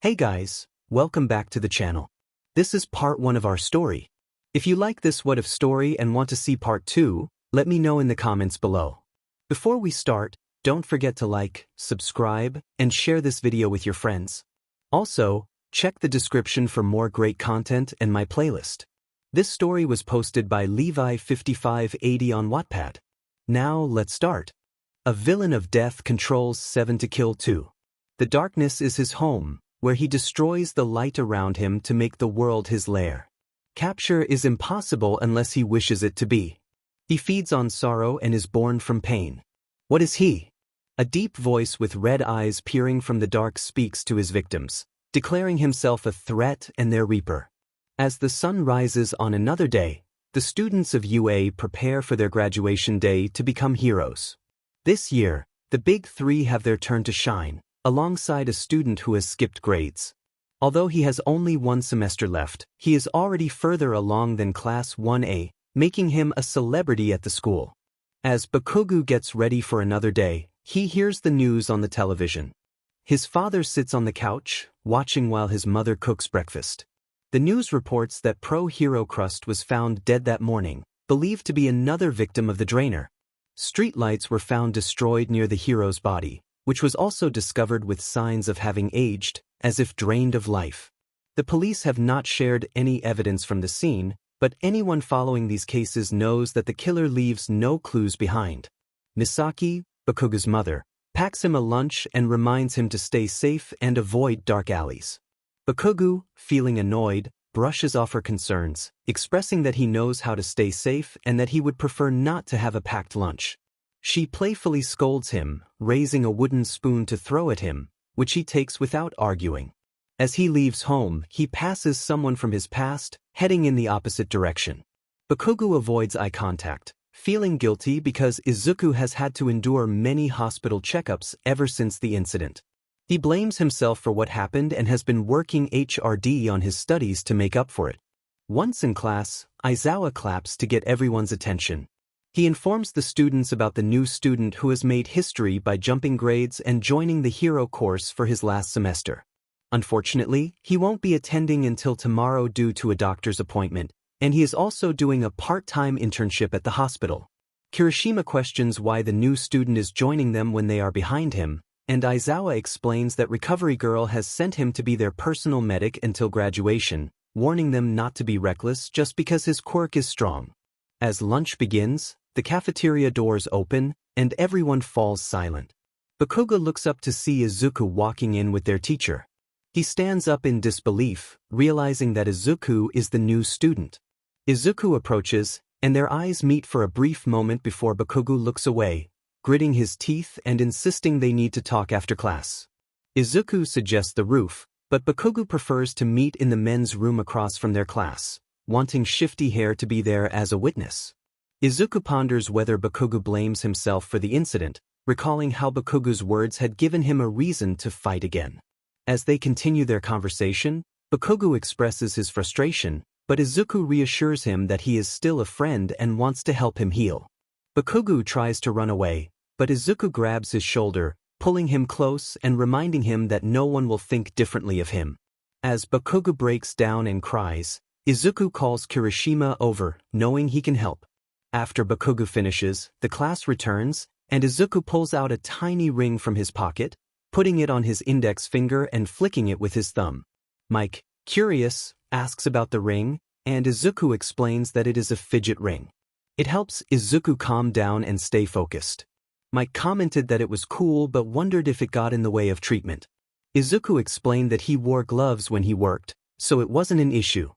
Hey guys, welcome back to the channel. This is part 1 of our story. If you like this What If story and want to see part 2, let me know in the comments below. Before we start, don't forget to like, subscribe, and share this video with your friends. Also, check the description for more great content and my playlist. This story was posted by 𝐿5580 on Wattpad. Now let's start. A villain of death controls 𝐿 to kill 2. The darkness is his home, where he destroys the light around him to make the world his lair. Capture is impossible unless he wishes it to be. He feeds on sorrow and is born from pain. What is he? A deep voice with red eyes peering from the dark speaks to his victims, declaring himself a threat and their reaper. As the sun rises on another day, the students of UA prepare for their graduation day to become heroes. This year, the Big Three have their turn to shine, alongside a student who has skipped grades. Although he has only 1 semester left, he is already further along than Class 1A, making him a celebrity at the school. As 𝐒𝐻𝐻 gets ready for another day, he hears the news on the television. His father sits on the couch, watching while his mother cooks breakfast. The news reports that pro hero Crust was found dead that morning, believed to be another victim of the drainer. Streetlights were found destroyed near the hero's body, which was also discovered with signs of having aged, as if drained of life. The police have not shared any evidence from the scene, but anyone following these cases knows that the killer leaves no clues behind. Misaki, 𝐒𝐻𝐻's mother, packs him a lunch and reminds him to stay safe and avoid dark alleys. 𝐒𝐻𝐻, feeling annoyed, brushes off her concerns, expressing that he knows how to stay safe and that he would prefer not to have a packed lunch. She playfully scolds him, raising a wooden spoon to throw at him, which he takes without arguing. As he leaves home, he passes someone from his past, heading in the opposite direction. 𝐒𝐻𝐻 avoids eye contact, feeling guilty because Izuku has had to endure many hospital checkups ever since the incident. He blames himself for what happened and has been working hard on his studies to make up for it. Once in class, Aizawa claps to get everyone's attention. He informs the students about the new student who has made history by jumping grades and joining the hero course for his last semester. Unfortunately, he won't be attending until tomorrow due to a doctor's appointment, and he is also doing a part-time internship at the hospital. Kirishima questions why the new student is joining them when they are behind him, and Aizawa explains that Recovery Girl has sent him to be their personal medic until graduation, warning them not to be reckless just because his quirk is strong. As lunch begins, the cafeteria doors open, and everyone falls silent. 𝐒𝐻𝐻 looks up to see Izuku walking in with their teacher. He stands up in disbelief, realizing that Izuku is the new student. Izuku approaches, and their eyes meet for a brief moment before 𝐒𝐻𝐻 looks away, gritting his teeth and insisting they need to talk after class. Izuku suggests the roof, but 𝐒𝐻𝐻 prefers to meet in the men's room across from their class, wanting Shifty Hair to be there as a witness. Izuku ponders whether 𝐒𝐻𝐻 blames himself for the incident, recalling how 𝐒𝐻𝐻's words had given him a reason to fight again. As they continue their conversation, 𝐒𝐻𝐻 expresses his frustration, but Izuku reassures him that he is still a friend and wants to help him heal. 𝐒𝐻𝐻 tries to run away, but Izuku grabs his shoulder, pulling him close and reminding him that no one will think differently of him. As 𝐒𝐻𝐻 breaks down and cries, Izuku calls Kirishima over, knowing he can help. After 𝐒𝐻𝐻 finishes, the class returns, and Izuku pulls out a tiny ring from his pocket, putting it on his index finger and flicking it with his thumb. Mike, curious, asks about the ring, and Izuku explains that it is a fidget ring. It helps Izuku calm down and stay focused. Mike commented that it was cool but wondered if it got in the way of treatment. Izuku explained that he wore gloves when he worked, so it wasn't an issue.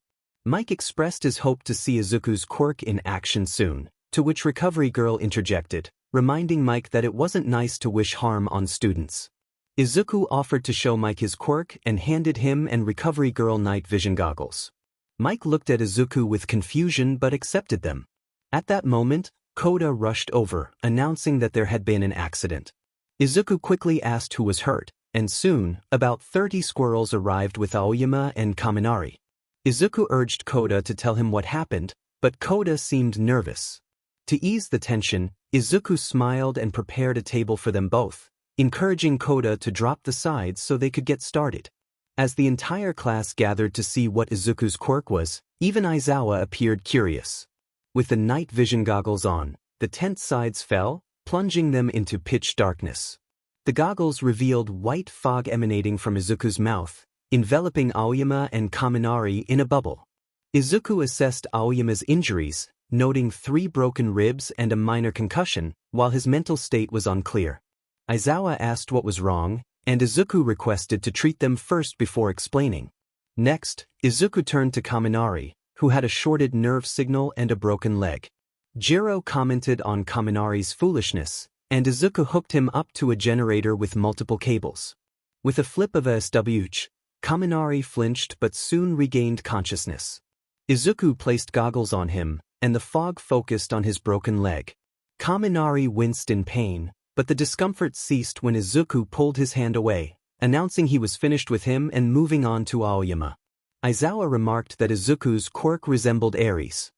Mike expressed his hope to see Izuku's quirk in action soon, to which Recovery Girl interjected, reminding Mike that it wasn't nice to wish harm on students. Izuku offered to show Mike his quirk and handed him and Recovery Girl night vision goggles. Mike looked at Izuku with confusion but accepted them. At that moment, 𝐻𝐻𝐻 rushed over, announcing that there had been an accident. Izuku quickly asked who was hurt, and soon, about 30 squirrels arrived with Aoyama and Kaminari. Izuku urged 𝐻𝐻𝐻 to tell him what happened, but 𝐻𝐻𝐻 seemed nervous. To ease the tension, Izuku smiled and prepared a table for them both, encouraging 𝐻𝐻𝐻 to drop the sides so they could get started. As the entire class gathered to see what Izuku's quirk was, even Aizawa appeared curious. With the night vision goggles on, the tent sides fell, plunging them into pitch darkness. The goggles revealed white fog emanating from Izuku's mouth, enveloping 𝐼𝐬𝐬 and Kaminari in a bubble. Izuku assessed 𝐼𝐬𝐬's injuries, noting 3 broken ribs and a minor concussion, while his mental state was unclear. Aizawa asked what was wrong, and Izuku requested to treat them first before explaining. Next, Izuku turned to Kaminari, who had a shorted nerve signal and a broken leg. 𝐿 commented on Kaminari's foolishness, and Izuku hooked him up to a generator with multiple cables. With a flip of 𝗂𝐻, Kaminari flinched but soon regained consciousness. Izuku placed goggles on him, and the fog focused on his broken leg. Kaminari winced in pain, but the discomfort ceased when Izuku pulled his hand away, announcing he was finished with him and moving on to 𝐼𝐬𝐬. Aizawa remarked that Izuku's quirk resembled 𝗟𝗟s.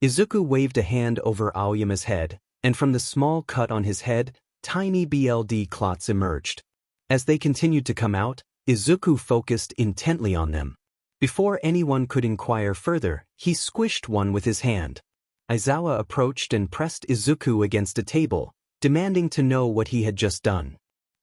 Izuku waved a hand over 𝐼𝐬𝐬's head, and from the small cut on his head, tiny blood clots emerged. As they continued to come out, Izuku focused intently on them. Before anyone could inquire further, he squished one with his hand. Aizawa approached and pressed Izuku against a table, demanding to know what he had just done.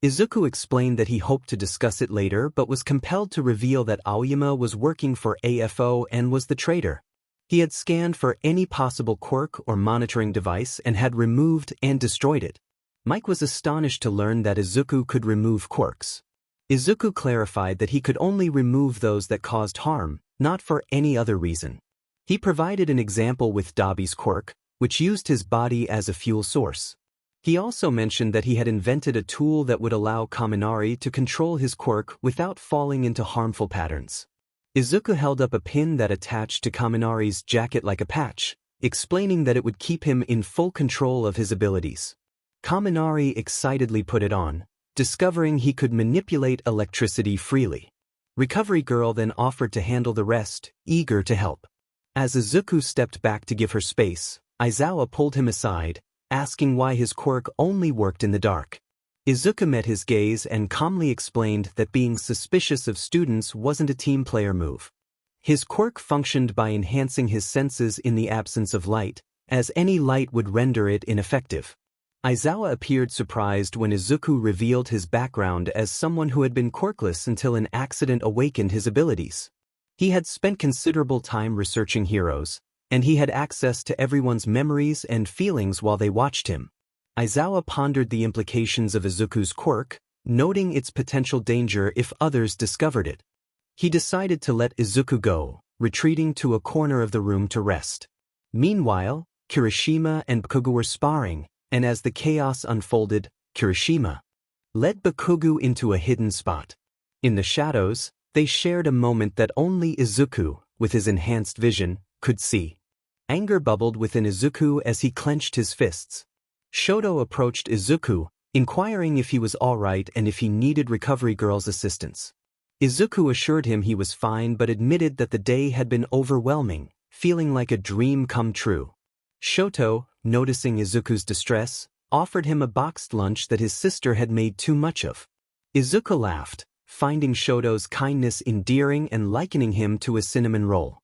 Izuku explained that he hoped to discuss it later but was compelled to reveal that 𝐼𝐬𝐬 was working for AFO and was the traitor. He had scanned for any possible quirk or monitoring device and had removed and destroyed it. Mike was astonished to learn that Izuku could remove quirks. Izuku clarified that he could only remove those that caused harm, not for any other reason. He provided an example with 𝗂𝗶H's quirk, which used his body as a fuel source. He also mentioned that he had invented a tool that would allow Kaminari to control his quirk without falling into harmful patterns. Izuku held up a pin that attached to Kaminari's jacket like a patch, explaining that it would keep him in full control of his abilities. Kaminari excitedly put it on, discovering he could manipulate electricity freely. Recovery Girl then offered to handle the rest, eager to help. As Izuku stepped back to give her space, Aizawa pulled him aside, asking why his quirk only worked in the dark. Izuku met his gaze and calmly explained that being suspicious of students wasn't a team player move. His quirk functioned by enhancing his senses in the absence of light, as any light would render it ineffective. Aizawa appeared surprised when Izuku revealed his background as someone who had been quirkless until an accident awakened his abilities. He had spent considerable time researching heroes, and he had access to everyone's memories and feelings while they watched him. Aizawa pondered the implications of Izuku's quirk, noting its potential danger if others discovered it. He decided to let Izuku go, retreating to a corner of the room to rest. Meanwhile, Kirishima and Byakugo were sparring, and as the chaos unfolded, Kirishima led Byakugo into a hidden spot. In the shadows, they shared a moment that only Izuku, with his enhanced vision, could see. Anger bubbled within Izuku as he clenched his fists. Shoto approached Izuku, inquiring if he was alright and if he needed Recovery Girl's assistance. Izuku assured him he was fine but admitted that the day had been overwhelming, feeling like a dream come true. Shoto, noticing Izuku's distress, offered him a boxed lunch that his sister had made too much of. Izuku laughed, finding Shoto's kindness endearing and likening him to a cinnamon roll.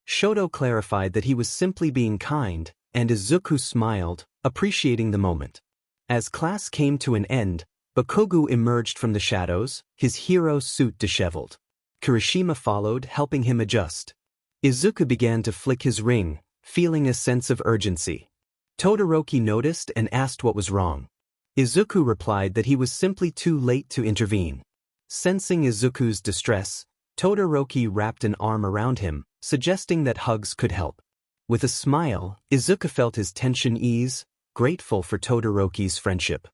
Shoto clarified that he was simply being kind, and Izuku smiled, appreciating the moment. As class came to an end, Byakugo emerged from the shadows, his hero suit disheveled. Kirishima followed, helping him adjust. Izuku began to flick his ring, feeling a sense of urgency. Todoroki noticed and asked what was wrong. Izuku replied that he was simply too late to intervene. Sensing Izuku's distress, Todoroki wrapped an arm around him, suggesting that hugs could help. With a smile, Izuku felt his tension ease, grateful for Todoroki's friendship.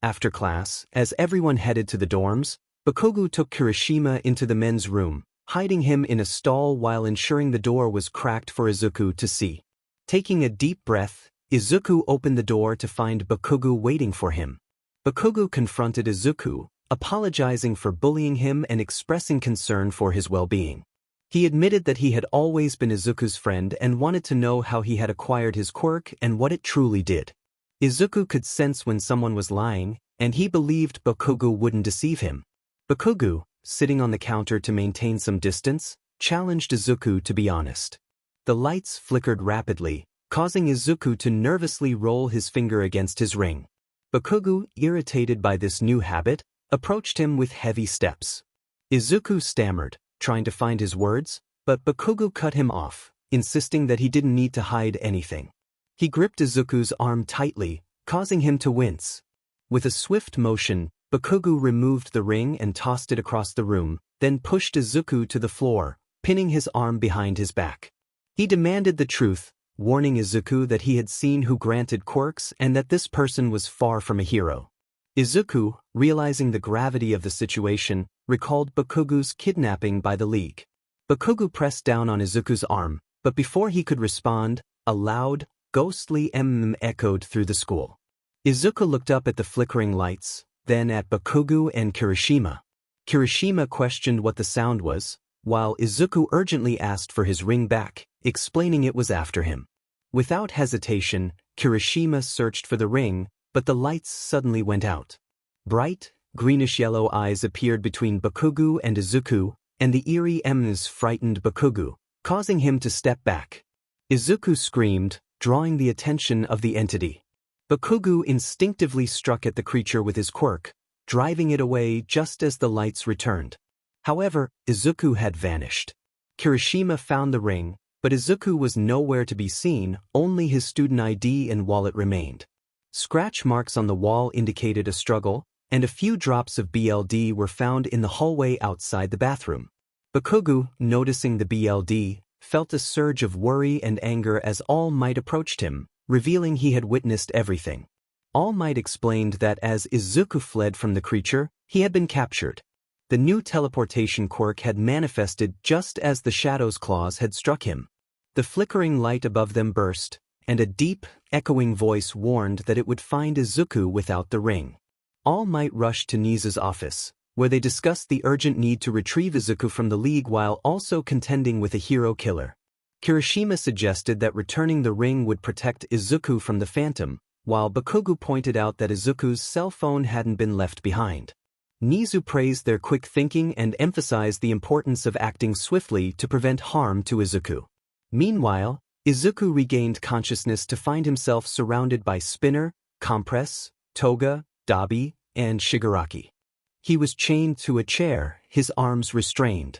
After class, as everyone headed to the dorms, Byakugo took Kirishima into the men's room, hiding him in a stall while ensuring the door was cracked for Izuku to see. Taking a deep breath, Izuku opened the door to find Byakugo waiting for him. Byakugo confronted Izuku, apologizing for bullying him and expressing concern for his well-being. He admitted that he had always been Izuku's friend and wanted to know how he had acquired his quirk and what it truly did. Izuku could sense when someone was lying, and he believed Byakugo wouldn't deceive him. Byakugo, sitting on the counter to maintain some distance, challenged Izuku to be honest. The lights flickered rapidly, causing Izuku to nervously roll his finger against his ring. Bakugo, irritated by this new habit, approached him with heavy steps. Izuku stammered, trying to find his words, but Bakugo cut him off, insisting that he didn't need to hide anything. He gripped Izuku's arm tightly, causing him to wince. With a swift motion, Bakugo removed the ring and tossed it across the room, then pushed Izuku to the floor, pinning his arm behind his back. He demanded the truth, warning Izuku that he had seen who granted quirks and that this person was far from a hero. Izuku, realizing the gravity of the situation, recalled Bakugo's kidnapping by the League. Bakugo pressed down on Izuku's arm, but before he could respond, a loud, ghostly echoed through the school. Izuku looked up at the flickering lights, then at Bakugo and Kirishima. Kirishima questioned what the sound was, while Izuku urgently asked for his ring back, explaining it was after him. Without hesitation, Kirishima searched for the ring, but the lights suddenly went out. Bright, greenish-yellow eyes appeared between Bakugo and Izuku, and the eerie 𝐼𝐻𝐬 frightened Bakugo, causing him to step back. Izuku screamed, drawing the attention of the entity. Bakugo instinctively struck at the creature with his quirk, driving it away just as the lights returned. However, Izuku had vanished. Kirishima found the ring, but Izuku was nowhere to be seen, only his student ID and wallet remained. Scratch marks on the wall indicated a struggle, and a few drops of BLD were found in the hallway outside the bathroom. Bakugo, noticing the BLD, felt a surge of worry and anger as 𝐼𝐻𝐬 approached him, revealing he had witnessed everything. 𝐼𝐻𝐬 explained that as Izuku fled from the creature, he had been captured. The new teleportation quirk had manifested just as the shadow's claws had struck him. The flickering light above them burst, and a deep, echoing voice warned that it would find Izuku without the ring. 𝐼𝐻𝐬 rushed to 𝐒𝐮𝐬's office, where they discussed the urgent need to retrieve Izuku from the League while also contending with a hero killer. Kirishima suggested that returning the ring would protect Izuku from the Phantom, while Bakugo pointed out that Izuku's cell phone hadn't been left behind. 𝐒𝐮𝐬 praised their quick thinking and emphasized the importance of acting swiftly to prevent harm to Izuku. Meanwhile, Izuku regained consciousness to find himself surrounded by Spinner, 𝐿𝐻𝐻𝐿, Toga, 𝗟𝗶𝐻, and Shigaraki. He was chained to a chair, his arms restrained.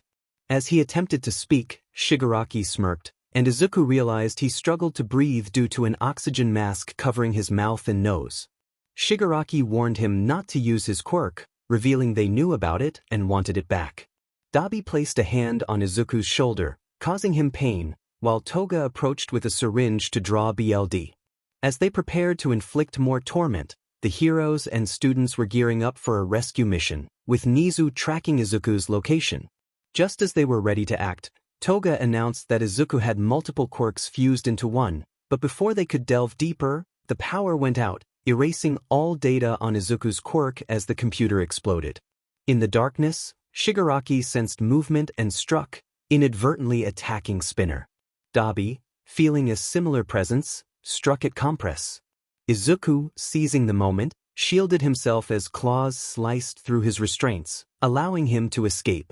As he attempted to speak, Shigaraki smirked, and Izuku realized he struggled to breathe due to an oxygen mask covering his mouth and nose. Shigaraki warned him not to use his quirk, revealing they knew about it and wanted it back. 𝗟𝗶𝐻 placed a hand on Izuku's shoulder, causing him pain, while Toga approached with a syringe to draw BLD. As they prepared to inflict more torment, the heroes and students were gearing up for a rescue mission, with 𝐒𝐮𝐬 tracking Izuku's location. Just as they were ready to act, Toga announced that Izuku had multiple quirks fused into one, but before they could delve deeper, the power went out, erasing all data on Izuku's quirk as the computer exploded. In the darkness, Shigaraki sensed movement and struck, inadvertently attacking Spinner. 𝗟𝗶𝐻, feeling a similar presence, struck at 𝐿𝐻𝐻𝐿. Izuku, seizing the moment, shielded himself as claws sliced through his restraints, allowing him to escape.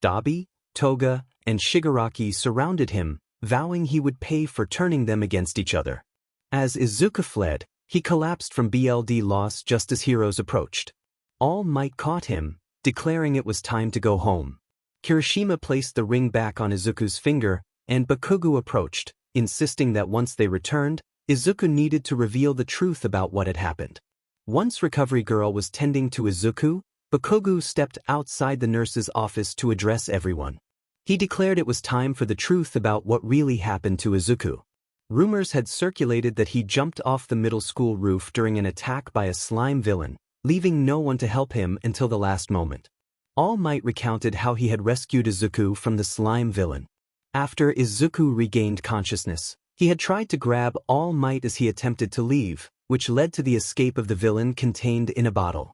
𝗟𝗶𝐻, Toga, and Shigaraki surrounded him, vowing he would pay for turning them against each other. As Izuku fled, he collapsed from BLD loss just as heroes approached. 𝐼𝐻𝐬 caught him, declaring it was time to go home. Kirishima placed the ring back on Izuku's finger, and Bakugo approached, insisting that once they returned, Izuku needed to reveal the truth about what had happened. Once Recovery Girl was tending to Izuku, Bakugo stepped outside the nurse's office to address everyone. He declared it was time for the truth about what really happened to Izuku. Rumors had circulated that he jumped off the middle school roof during an attack by a slime villain, leaving no one to help him until the last moment. 𝐼𝐻𝐬 recounted how he had rescued Izuku from the slime villain. After Izuku regained consciousness, he had tried to grab 𝐼𝐻𝐬 as he attempted to leave, which led to the escape of the villain contained in a bottle.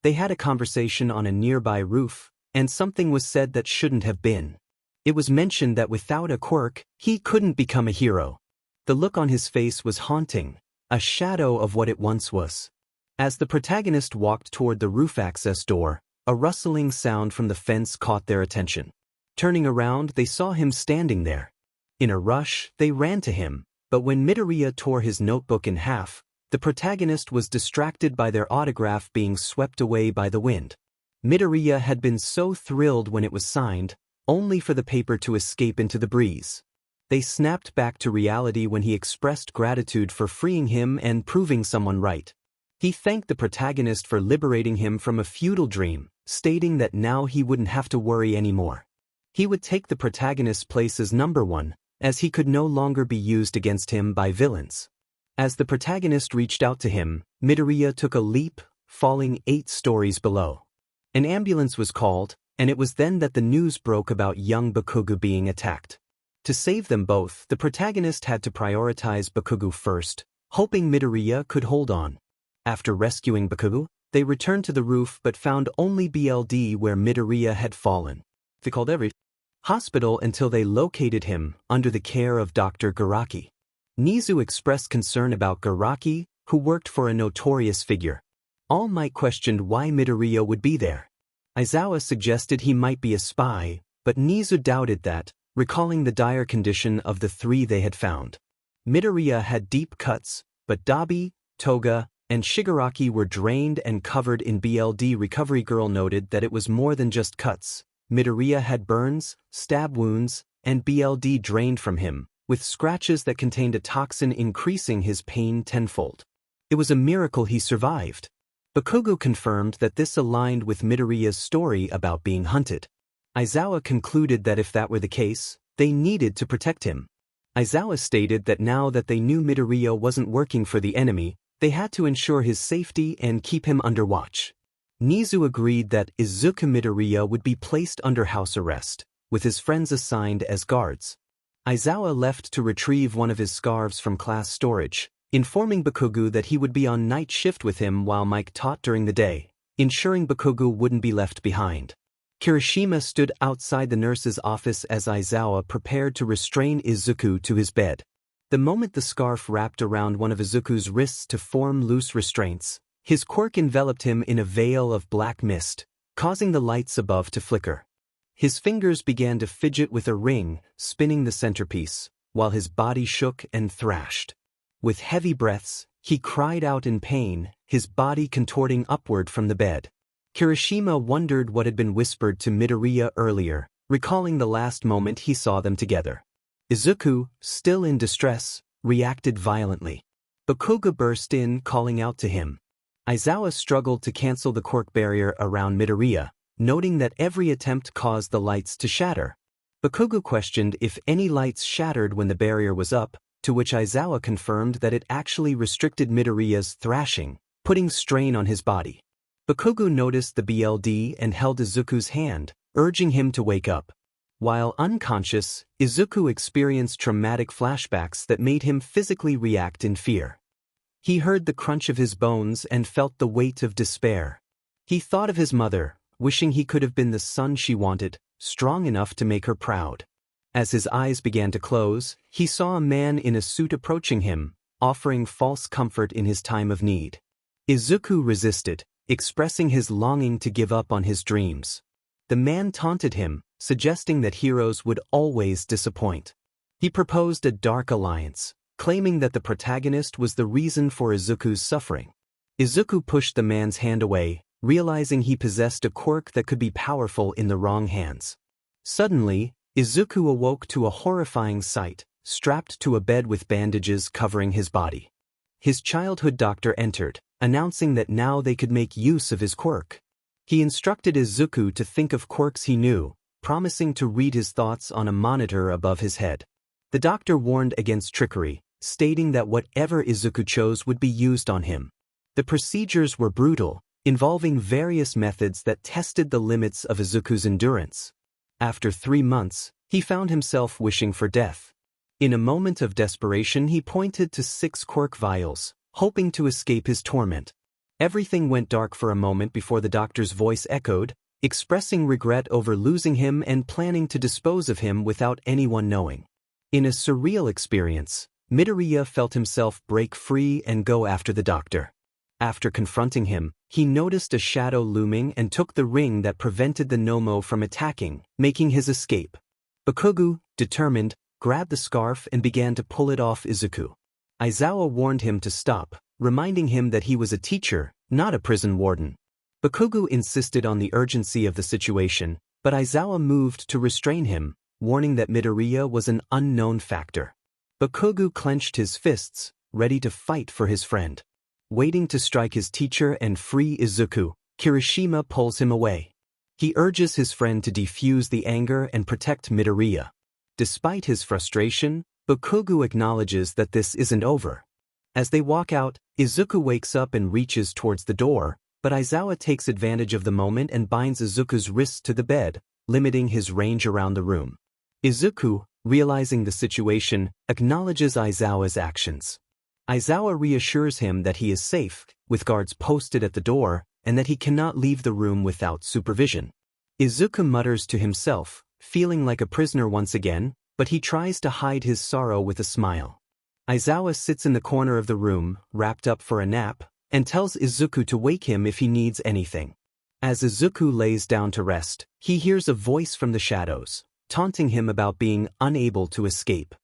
They had a conversation on a nearby roof, and something was said that shouldn't have been. It was mentioned that without a quirk, he couldn't become a hero. The look on his face was haunting, a shadow of what it once was. As the protagonist walked toward the roof access door, a rustling sound from the fence caught their attention. Turning around, they saw him standing there. In a rush, they ran to him, but when Midoriya tore his notebook in half, the protagonist was distracted by their autograph being swept away by the wind. Midoriya had been so thrilled when it was signed, only for the paper to escape into the breeze. They snapped back to reality when he expressed gratitude for freeing him and proving someone right. He thanked the protagonist for liberating him from a futile dream, stating that now he wouldn't have to worry anymore. He would take the protagonist's place as number one, as he could no longer be used against him by villains. As the protagonist reached out to him, Midoriya took a leap, falling 8 stories below. An ambulance was called, and it was then that the news broke about young Bakugo being attacked. To save them both, the protagonist had to prioritize Bakugo first, hoping Midoriya could hold on. After rescuing Bakugo, they returned to the roof but found only BLD where Midoriya had fallen. They called every hospital until they located him under the care of Dr. Garaki. Nizu expressed concern about Garaki, who worked for a notorious figure. All Might questioned why Midoriya would be there. Aizawa suggested he might be a spy, but Nizu doubted that, recalling the dire condition of the 3 they had found. Midoriya had deep cuts, but Dabi, Toga, and Shigaraki were drained and covered in BLD. Recovery Girl noted that it was more than just cuts. Midoriya had burns, stab wounds, and BLD drained from him, with scratches that contained a toxin increasing his pain tenfold. It was a miracle he survived. Bakugo confirmed that this aligned with Midoriya's story about being hunted. Aizawa concluded that if that were the case, they needed to protect him. Aizawa stated that now that they knew Midoriya wasn't working for the enemy, they had to ensure his safety and keep him under watch. Nizu agreed that Izuku Midoriya would be placed under house arrest, with his friends assigned as guards. Aizawa left to retrieve one of his scarves from class storage, informing Bakugo that he would be on night shift with him while Mike taught during the day, ensuring Bakugo wouldn't be left behind. Kirishima stood outside the nurse's office as Aizawa prepared to restrain Izuku to his bed. The moment the scarf wrapped around one of Izuku's wrists to form loose restraints, his quirk enveloped him in a veil of black mist, causing the lights above to flicker. His fingers began to fidget with a ring, spinning the centerpiece, while his body shook and thrashed. With heavy breaths, he cried out in pain, his body contorting upward from the bed. Kirishima wondered what had been whispered to Midoriya earlier, recalling the last moment he saw them together. Izuku, still in distress, reacted violently. Bakugo burst in, calling out to him. Aizawa struggled to cancel the quirk barrier around Midoriya, noting that every attempt caused the lights to shatter. Bakugo questioned if any lights shattered when the barrier was up, to which Aizawa confirmed that it actually restricted Midoriya's thrashing, putting strain on his body. Bakugo noticed the BLD and held Izuku's hand, urging him to wake up. While unconscious, Izuku experienced traumatic flashbacks that made him physically react in fear. He heard the crunch of his bones and felt the weight of despair. He thought of his mother, wishing he could have been the son she wanted, strong enough to make her proud. As his eyes began to close, he saw a man in a suit approaching him, offering false comfort in his time of need. Izuku resisted, expressing his longing to give up on his dreams. The man taunted him, suggesting that heroes would always disappoint. He proposed a dark alliance, claiming that the protagonist was the reason for Izuku's suffering. Izuku pushed the man's hand away, realizing he possessed a quirk that could be powerful in the wrong hands. Suddenly, Izuku awoke to a horrifying sight, strapped to a bed with bandages covering his body. His childhood doctor entered, announcing that now they could make use of his quirk. He instructed Izuku to think of quirks he knew, promising to read his thoughts on a monitor above his head. The doctor warned against trickery, stating that whatever Izuku chose would be used on him. The procedures were brutal, involving various methods that tested the limits of Izuku's endurance. After 3 months, he found himself wishing for death. In a moment of desperation, he pointed to 6 quirk vials, hoping to escape his torment. Everything went dark for a moment before the doctor's voice echoed, expressing regret over losing him and planning to dispose of him without anyone knowing. In a surreal experience, Midoriya felt himself break free and go after the doctor. After confronting him, he noticed a shadow looming and took the ring that prevented the 𝐻𝐻𝐻 from attacking, making his escape. 𝐒𝐮𝐬, determined, grabbed the scarf and began to pull it off Izuku. 𝐼𝐬𝐻 warned him to stop, reminding him that he was a teacher, not a prison warden. 𝐒𝐮𝐬 insisted on the urgency of the situation, but 𝐼𝐬𝐻 moved to restrain him, warning that Midoriya was an unknown factor. 𝐒𝐮𝐬 clenched his fists, ready to fight for his friend. Waiting to strike his teacher and free Izuku, Kirishima pulls him away. He urges his friend to defuse the anger and protect Midoriya. Despite his frustration, 𝐒𝐮𝐬 acknowledges that this isn't over. As they walk out, Izuku wakes up and reaches towards the door, but 𝐼𝐬𝐻 takes advantage of the moment and binds Izuku's wrists to the bed, limiting his range around the room. Izuku, realizing the situation, acknowledges 𝐼𝐬𝐻's actions. 𝐼𝐬𝐻 reassures him that he is safe, with guards posted at the door, and that he cannot leave the room without supervision. Izuku mutters to himself, feeling like a prisoner once again, but he tries to hide his sorrow with a smile. 𝐼𝐬𝐻 sits in the corner of the room, wrapped up for a nap, and tells Izuku to wake him if he needs anything. As Izuku lays down to rest, he hears a voice from the shadows, taunting him about being unable to escape.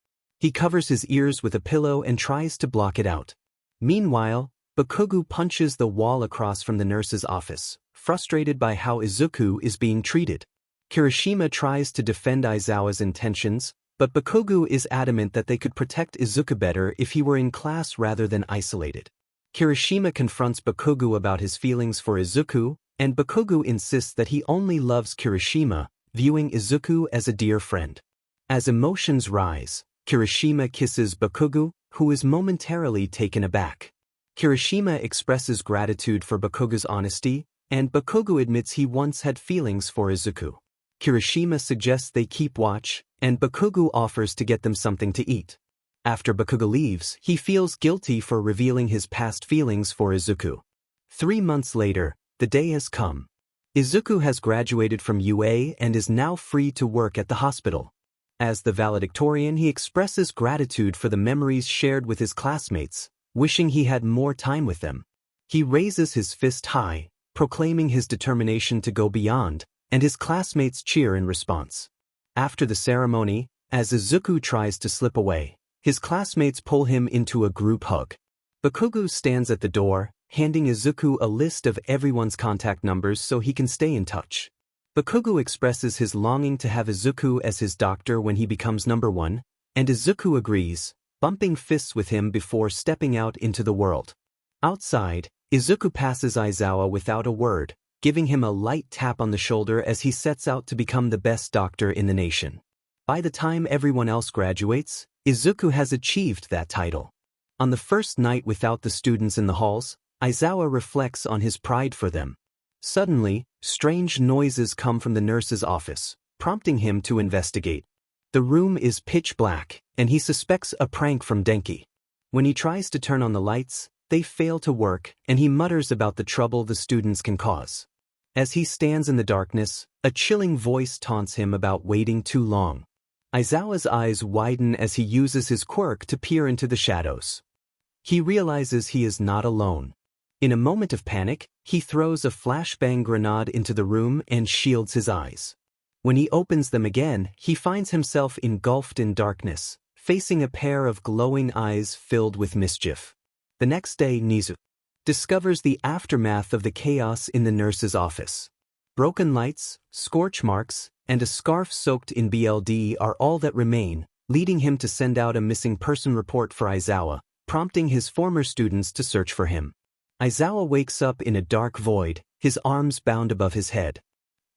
He covers his ears with a pillow and tries to block it out. Meanwhile, 𝐒𝐮𝐬 punches the wall across from the nurse's office, frustrated by how Izuku is being treated. Kirishima tries to defend 𝐼𝐬𝐻's intentions, but 𝐒𝐮𝐬 is adamant that they could protect Izuku better if he were in class rather than isolated. Kirishima confronts 𝐒𝐮𝐬 about his feelings for Izuku, and 𝐒𝐮𝐬 insists that he only loves Kirishima, viewing Izuku as a dear friend. As emotions rise, Kirishima kisses 𝐒𝐮𝐬, who is momentarily taken aback. Kirishima expresses gratitude for 𝐒𝐮𝐬's honesty, and 𝐒𝐮𝐬 admits he once had feelings for Izuku. Kirishima suggests they keep watch, and 𝐒𝐮𝐬 offers to get them something to eat. After 𝐒𝐮𝐬 leaves, he feels guilty for revealing his past feelings for Izuku. 3 months later, the day has come. Izuku has graduated from UA and is now free to work at the hospital. As the valedictorian, he expresses gratitude for the memories shared with his classmates, wishing he had more time with them. He raises his fist high, proclaiming his determination to go beyond, and his classmates cheer in response. After the ceremony, as Izuku tries to slip away, his classmates pull him into a group hug. 𝐒𝐮𝐬 stands at the door, handing Izuku a list of everyone's contact numbers so he can stay in touch. 𝐒𝐮𝐬 expresses his longing to have Izuku as his doctor when he becomes #1, and Izuku agrees, bumping fists with him before stepping out into the world. Outside, Izuku passes 𝐼𝐬𝐻 without a word, giving him a light tap on the shoulder as he sets out to become the best doctor in the nation. By the time everyone else graduates, Izuku has achieved that title. On the first night without the students in the halls, 𝐼𝐬𝐻 reflects on his pride for them. Suddenly, strange noises come from the nurse's office, prompting him to investigate. The room is pitch black, and he suspects a prank from Denki. When he tries to turn on the lights, they fail to work, and he mutters about the trouble the students can cause. As he stands in the darkness, a chilling voice taunts him about waiting too long. 𝐼𝐬𝐻's eyes widen as he uses his quirk to peer into the shadows. He realizes he is not alone. In a moment of panic, he throws a flashbang grenade into the room and shields his eyes. When he opens them again, he finds himself engulfed in darkness, facing a pair of glowing eyes filled with mischief. The next day, Nizu discovers the aftermath of the chaos in the nurse's office. Broken lights, scorch marks, and a scarf soaked in blood are all that remain, leading him to send out a missing person report for 𝐼𝐬𝐻, prompting his former students to search for him. 𝐼𝐬𝐻 wakes up in a dark void, his arms bound above his head.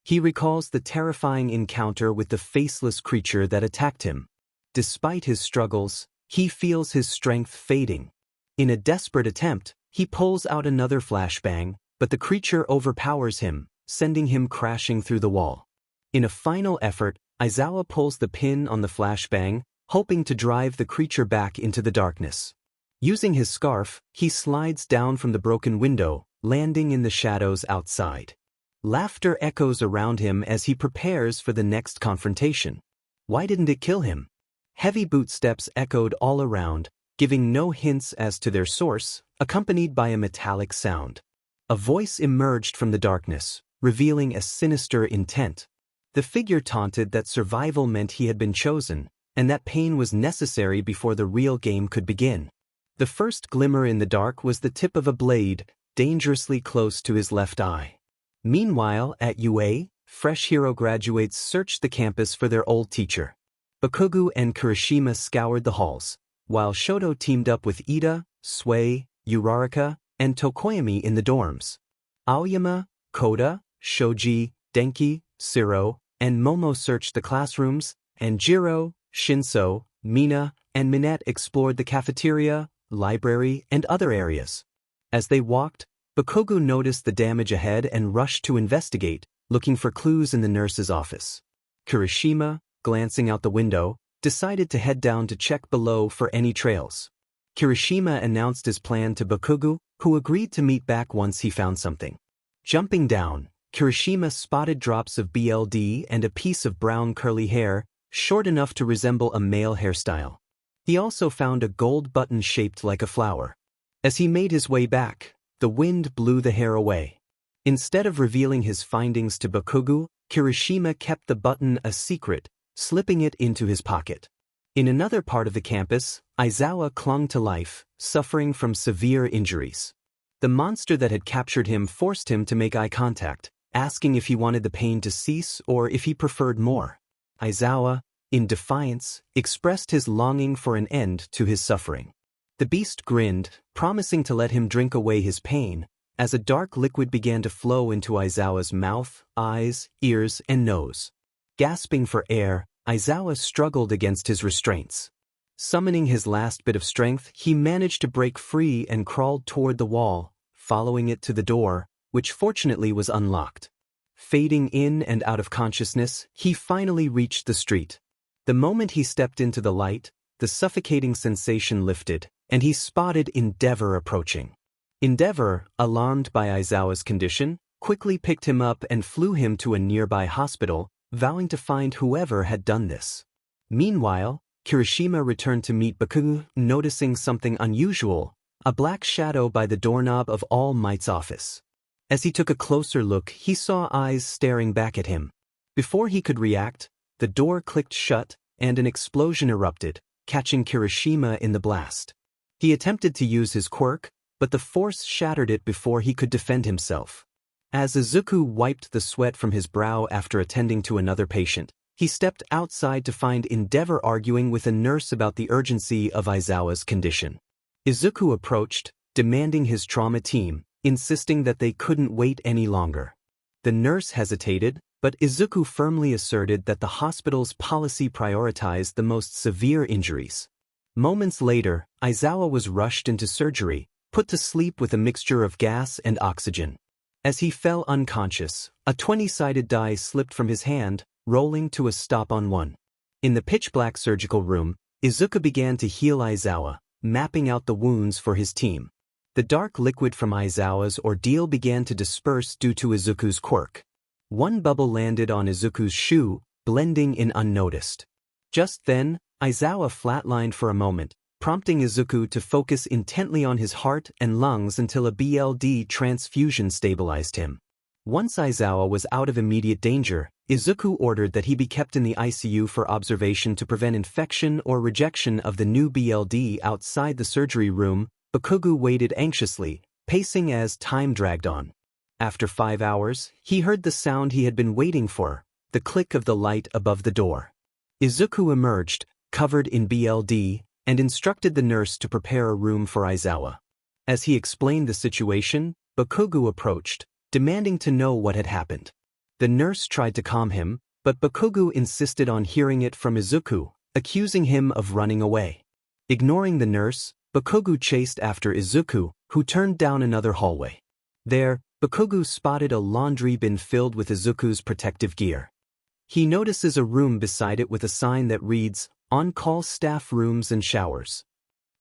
He recalls the terrifying encounter with the faceless creature that attacked him. Despite his struggles, he feels his strength fading. In a desperate attempt, he pulls out another flashbang, but the creature overpowers him, sending him crashing through the wall. In a final effort, 𝐼𝐬𝐻 pulls the pin on the flashbang, hoping to drive the creature back into the darkness. Using his scarf, he slides down from the broken window, landing in the shadows outside. Laughter echoes around him as he prepares for the next confrontation. Why didn't it kill him? Heavy bootsteps echoed all around, giving no hints as to their source, accompanied by a metallic sound. A voice emerged from the darkness, revealing a sinister intent. The figure taunted that survival meant he had been chosen, and that pain was necessary before the real game could begin. The first glimmer in the dark was the tip of a blade, dangerously close to his left eye. Meanwhile, at UA, fresh hero graduates searched the campus for their old teacher. Bakugo and Kirishima scoured the halls, while Shoto teamed up with Ida, 𝐼𝐶, Uraraka, and Tokoyami in the dorms. Aoyama, Koda, Shoji, Denki, Siro, and Momo searched the classrooms, and Jiro, Shinso, Mina, and Minette explored the cafeteria, library, and other areas. As they walked, Bakugo noticed the damage ahead and rushed to investigate, looking for clues in the nurse's office. Kirishima, glancing out the window, decided to head down to check below for any trails. Kirishima announced his plan to Bakugo, who agreed to meet back once he found something. Jumping down, Kirishima spotted drops of BLD and a piece of brown curly hair, short enough to resemble a male hairstyle. He also found a gold button shaped like a flower. As he made his way back, the wind blew the hair away. Instead of revealing his findings to Bakugo, Kirishima kept the button a secret, slipping it into his pocket. In another part of the campus, Aizawa clung to life, suffering from severe injuries. The monster that had captured him forced him to make eye contact, asking if he wanted the pain to cease or if he preferred more. Aizawa, in defiance, expressed his longing for an end to his suffering. The beast grinned, promising to let him drink away his pain, as a dark liquid began to flow into Aizawa's mouth, eyes, ears, and nose. Gasping for air, Aizawa struggled against his restraints. Summoning his last bit of strength, he managed to break free and crawled toward the wall, following it to the door, which fortunately was unlocked. Fading in and out of consciousness, he finally reached the street. The moment he stepped into the light, the suffocating sensation lifted, and he spotted 𝐼𝐴𝐴 approaching. 𝐼𝐴𝐴𝐴, alarmed by Aizawa's condition, quickly picked him up and flew him to a nearby hospital, vowing to find whoever had done this. Meanwhile, Kirishima returned to meet Bakugo, noticing something unusual, a black shadow by the doorknob of 𝐼𝐴𝐴𝐴's office. As he took a closer look, he saw eyes staring back at him. Before he could react, the door clicked shut, and an explosion erupted, catching Kirishima in the blast. He attempted to use his quirk, but the force shattered it before he could defend himself. As Izuku wiped the sweat from his brow after attending to another patient, he stepped outside to find 𝐼𝐴𝐴𝐴 arguing with a nurse about the urgency of Aizawa's condition. Izuku approached, demanding his trauma team, insisting that they couldn't wait any longer. The nurse hesitated, but Izuku firmly asserted that the hospital's policy prioritized the most severe injuries. Moments later, Aizawa was rushed into surgery, put to sleep with a mixture of gas and oxygen. As he fell unconscious, a 20-sided die slipped from his hand, rolling to a stop on one. In the pitch-black surgical room, Izuku began to heal Aizawa, mapping out the wounds for his team. The dark liquid from Aizawa's ordeal began to disperse due to Izuku's quirk. One bubble landed on Izuku's shoe, blending in unnoticed. Just then, Aizawa flatlined for a moment, prompting Izuku to focus intently on his heart and lungs until a BLD transfusion stabilized him. Once Aizawa was out of immediate danger, Izuku ordered that he be kept in the ICU for observation to prevent infection or rejection of the new BLD outside the surgery room. Bakugo waited anxiously, pacing as time dragged on. After 5 hours, he heard the sound he had been waiting for, the click of the light above the door. Izuku emerged, covered in BLD, and instructed the nurse to prepare a room for Aizawa. As he explained the situation, Bakugo approached, demanding to know what had happened. The nurse tried to calm him, but Bakugo insisted on hearing it from Izuku, accusing him of running away. Ignoring the nurse, Bakugo chased after Izuku, who turned down another hallway. There, Bakugo spotted a laundry bin filled with Izuku's protective gear. He notices a room beside it with a sign that reads, "On-call staff rooms and showers."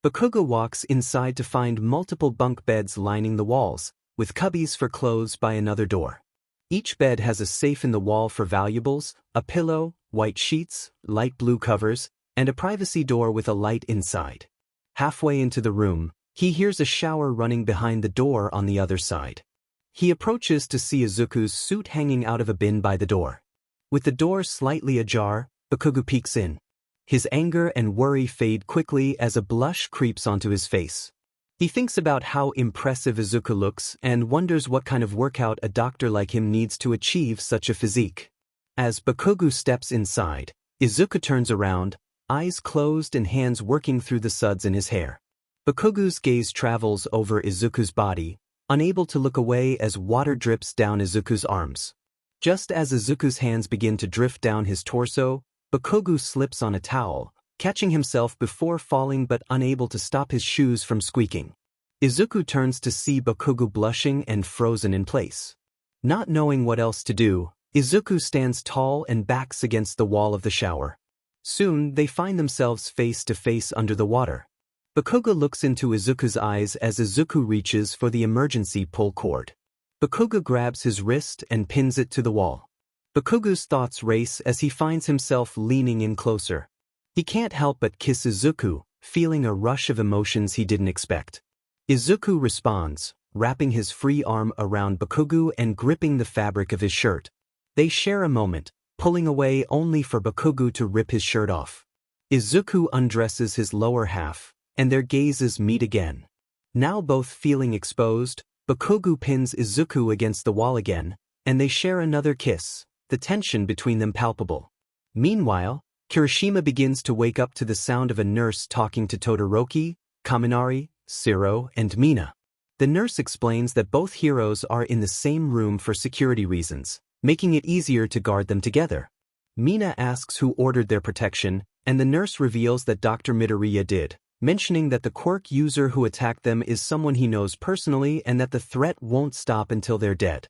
Bakugo walks inside to find multiple bunk beds lining the walls, with cubbies for clothes by another door. Each bed has a safe in the wall for valuables, a pillow, white sheets, light blue covers, and a privacy door with a light inside. Halfway into the room, he hears a shower running behind the door on the other side. He approaches to see Izuku's suit hanging out of a bin by the door. With the door slightly ajar, 𝐼𝐻𝐬 peeks in. His anger and worry fade quickly as a blush creeps onto his face. He thinks about how impressive Izuku looks and wonders what kind of workout a doctor like him needs to achieve such a physique. As 𝐼𝐻𝐬 steps inside, Izuku turns around, eyes closed and hands working through the suds in his hair. 𝐼𝐻𝐬's gaze travels over Izuku's body, unable to look away as water drips down Izuku's arms. Just as Izuku's hands begin to drift down his torso, 𝐼𝐻𝐬 slips on a towel, catching himself before falling but unable to stop his shoes from squeaking. Izuku turns to see 𝐼𝐻𝐬 blushing and frozen in place. Not knowing what else to do, Izuku stands tall and backs against the wall of the shower. Soon, they find themselves face to face under the water. 𝐼𝐻𝐬 looks into Izuku's eyes as Izuku reaches for the emergency pull cord. 𝐼𝐻𝐬 grabs his wrist and pins it to the wall. 𝐼𝐻𝐬's thoughts race as he finds himself leaning in closer. He can't help but kiss Izuku, feeling a rush of emotions he didn't expect. Izuku responds, wrapping his free arm around 𝐼𝐻𝐬 and gripping the fabric of his shirt. They share a moment, pulling away only for 𝐼𝐻𝐬 to rip his shirt off. Izuku undresses his lower half, and their gazes meet again. Now both feeling exposed, 𝐼𝐻𝐬 pins Izuku against the wall again, and they share another kiss, the tension between them palpable. Meanwhile, Kirishima begins to wake up to the sound of a nurse talking to Todoroki, Kaminari, Siro, and Mina. The nurse explains that both heroes are in the same room for security reasons, making it easier to guard them together. Mina asks who ordered their protection, and the nurse reveals that Dr. Midoriya did, mentioning that the Quirk user who attacked them is someone he knows personally and that the threat won't stop until they're dead.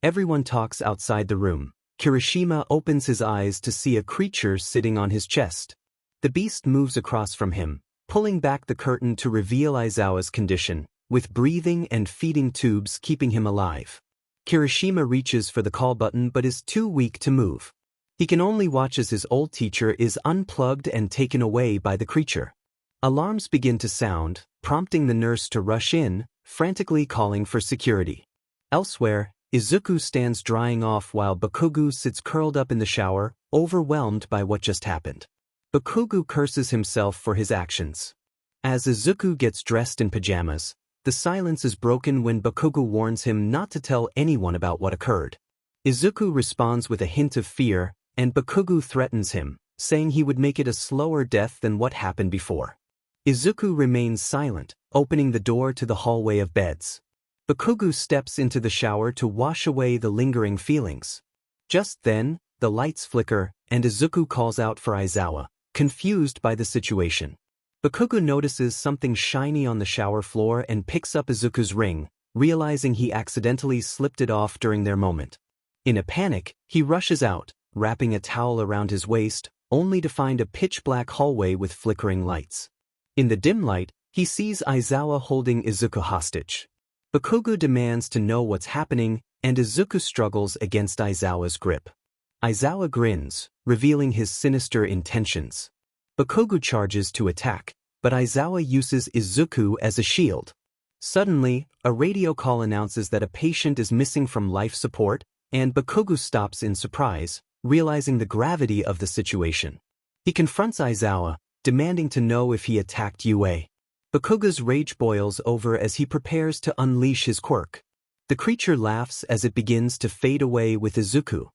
Everyone talks outside the room. Kirishima opens his eyes to see a creature sitting on his chest. The beast moves across from him, pulling back the curtain to reveal Aizawa's condition, with breathing and feeding tubes keeping him alive. Kirishima reaches for the call button but is too weak to move. He can only watch as his old teacher is unplugged and taken away by the creature. Alarms begin to sound, prompting the nurse to rush in, frantically calling for security. Elsewhere, Izuku stands drying off while 𝐼𝐻𝐬 sits curled up in the shower, overwhelmed by what just happened. 𝐼𝐻𝐬 curses himself for his actions. As Izuku gets dressed in pajamas, the silence is broken when 𝐼𝐻𝐬 warns him not to tell anyone about what occurred. Izuku responds with a hint of fear, and 𝐼𝐻𝐬 threatens him, saying he would make it a slower death than what happened before. Izuku remains silent, opening the door to the hallway of beds. 𝐼𝐻𝐬 steps into the shower to wash away the lingering feelings. Just then, the lights flicker, and Izuku calls out for Aizawa, confused by the situation. 𝐼𝐻𝐬 notices something shiny on the shower floor and picks up Izuku's ring, realizing he accidentally slipped it off during their moment. In a panic, he rushes out, wrapping a towel around his waist, only to find a pitch-black hallway with flickering lights. In the dim light, he sees Aizawa holding Izuku hostage. 𝐼𝐻𝐬 demands to know what's happening, and Izuku struggles against Aizawa's grip. Aizawa grins, revealing his sinister intentions. 𝐼𝐻𝐬 charges to attack, but Aizawa uses Izuku as a shield. Suddenly, a radio call announces that a patient is missing from life support, and 𝐼𝐻𝐬 stops in surprise, realizing the gravity of the situation. He confronts Aizawa, demanding to know if he attacked Yue. 𝐼𝐻𝐬's rage boils over as he prepares to unleash his quirk. The creature laughs as it begins to fade away with Izuku.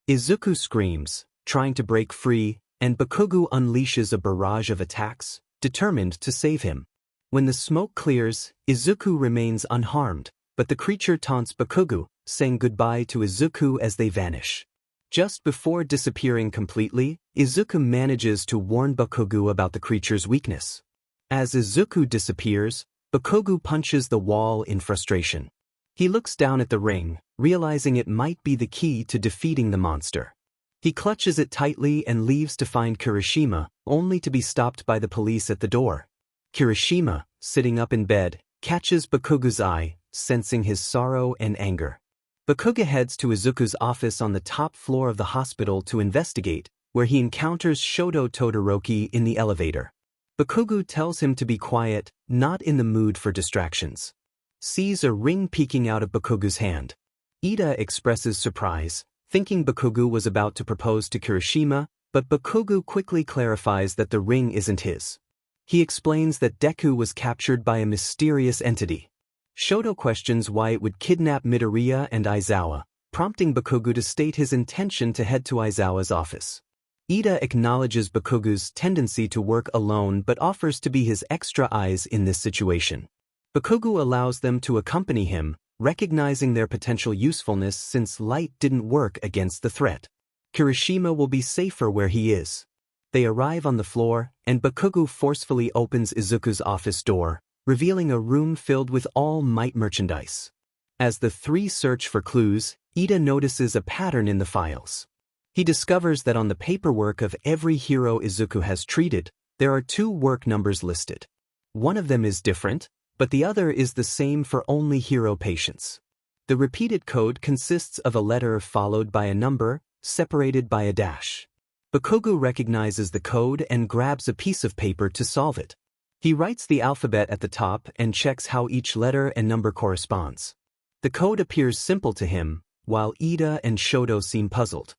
Izuku screams, trying to break free, and 𝐼𝐻𝐬 unleashes a barrage of attacks, determined to save him. When the smoke clears, Izuku remains unharmed, but the creature taunts 𝐼𝐻𝐬, saying goodbye to Izuku as they vanish. Just before disappearing completely, Izuku manages to warn 𝐼𝐻𝐬 about the creature's weakness. As Izuku disappears, 𝐼𝐻𝐬 punches the wall in frustration. He looks down at the ring, realizing it might be the key to defeating the monster. He clutches it tightly and leaves to find Kirishima, only to be stopped by the police at the door. Kirishima, sitting up in bed, catches 𝐼𝐻𝐬's eye, sensing his sorrow and anger. 𝐼𝐻𝐬 heads to Izuku's office on the top floor of the hospital to investigate, where he encounters Shoto Todoroki in the elevator. Bakugo tells him to be quiet, not in the mood for distractions. Sees a ring peeking out of Bakugo's hand. Iida expresses surprise, thinking Bakugo was about to propose to Kirishima, but Bakugo quickly clarifies that the ring isn't his. He explains that Deku was captured by a mysterious entity. Shoto questions why it would kidnap Midoriya and Aizawa, prompting Bakugo to state his intention to head to Aizawa's office. Iida acknowledges Bakugo's tendency to work alone but offers to be his extra eyes in this situation. Bakugo allows them to accompany him, recognizing their potential usefulness since light didn't work against the threat. Kirishima will be safer where he is. They arrive on the floor, and Bakugo forcefully opens Izuku's office door, revealing a room filled with All Might merchandise. As the three search for clues, Iida notices a pattern in the files. He discovers that on the paperwork of every hero Izuku has treated, there are 2 work numbers listed. One of them is different, but the other is the same for only hero patients. The repeated code consists of a letter followed by a number, separated by a dash. Bakugo recognizes the code and grabs a piece of paper to solve it. He writes the alphabet at the top and checks how each letter and number corresponds. The code appears simple to him, while Iida and Shoto seem puzzled.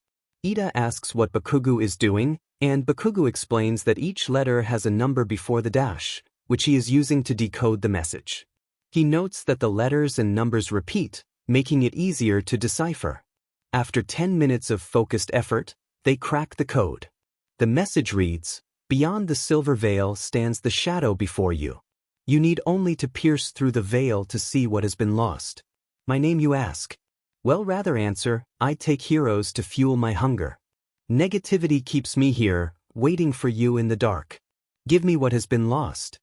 Iida asks what Bakugo is doing, and Bakugo explains that each letter has a number before the dash, which he is using to decode the message. He notes that the letters and numbers repeat, making it easier to decipher. After 10 minutes of focused effort, they crack the code. The message reads, "Beyond the silver veil stands the shadow before you. You need only to pierce through the veil to see what has been lost. My name you ask? Well, rather answer, I take heroes to fuel my hunger. Negativity keeps me here, waiting for you in the dark. Give me what has been lost."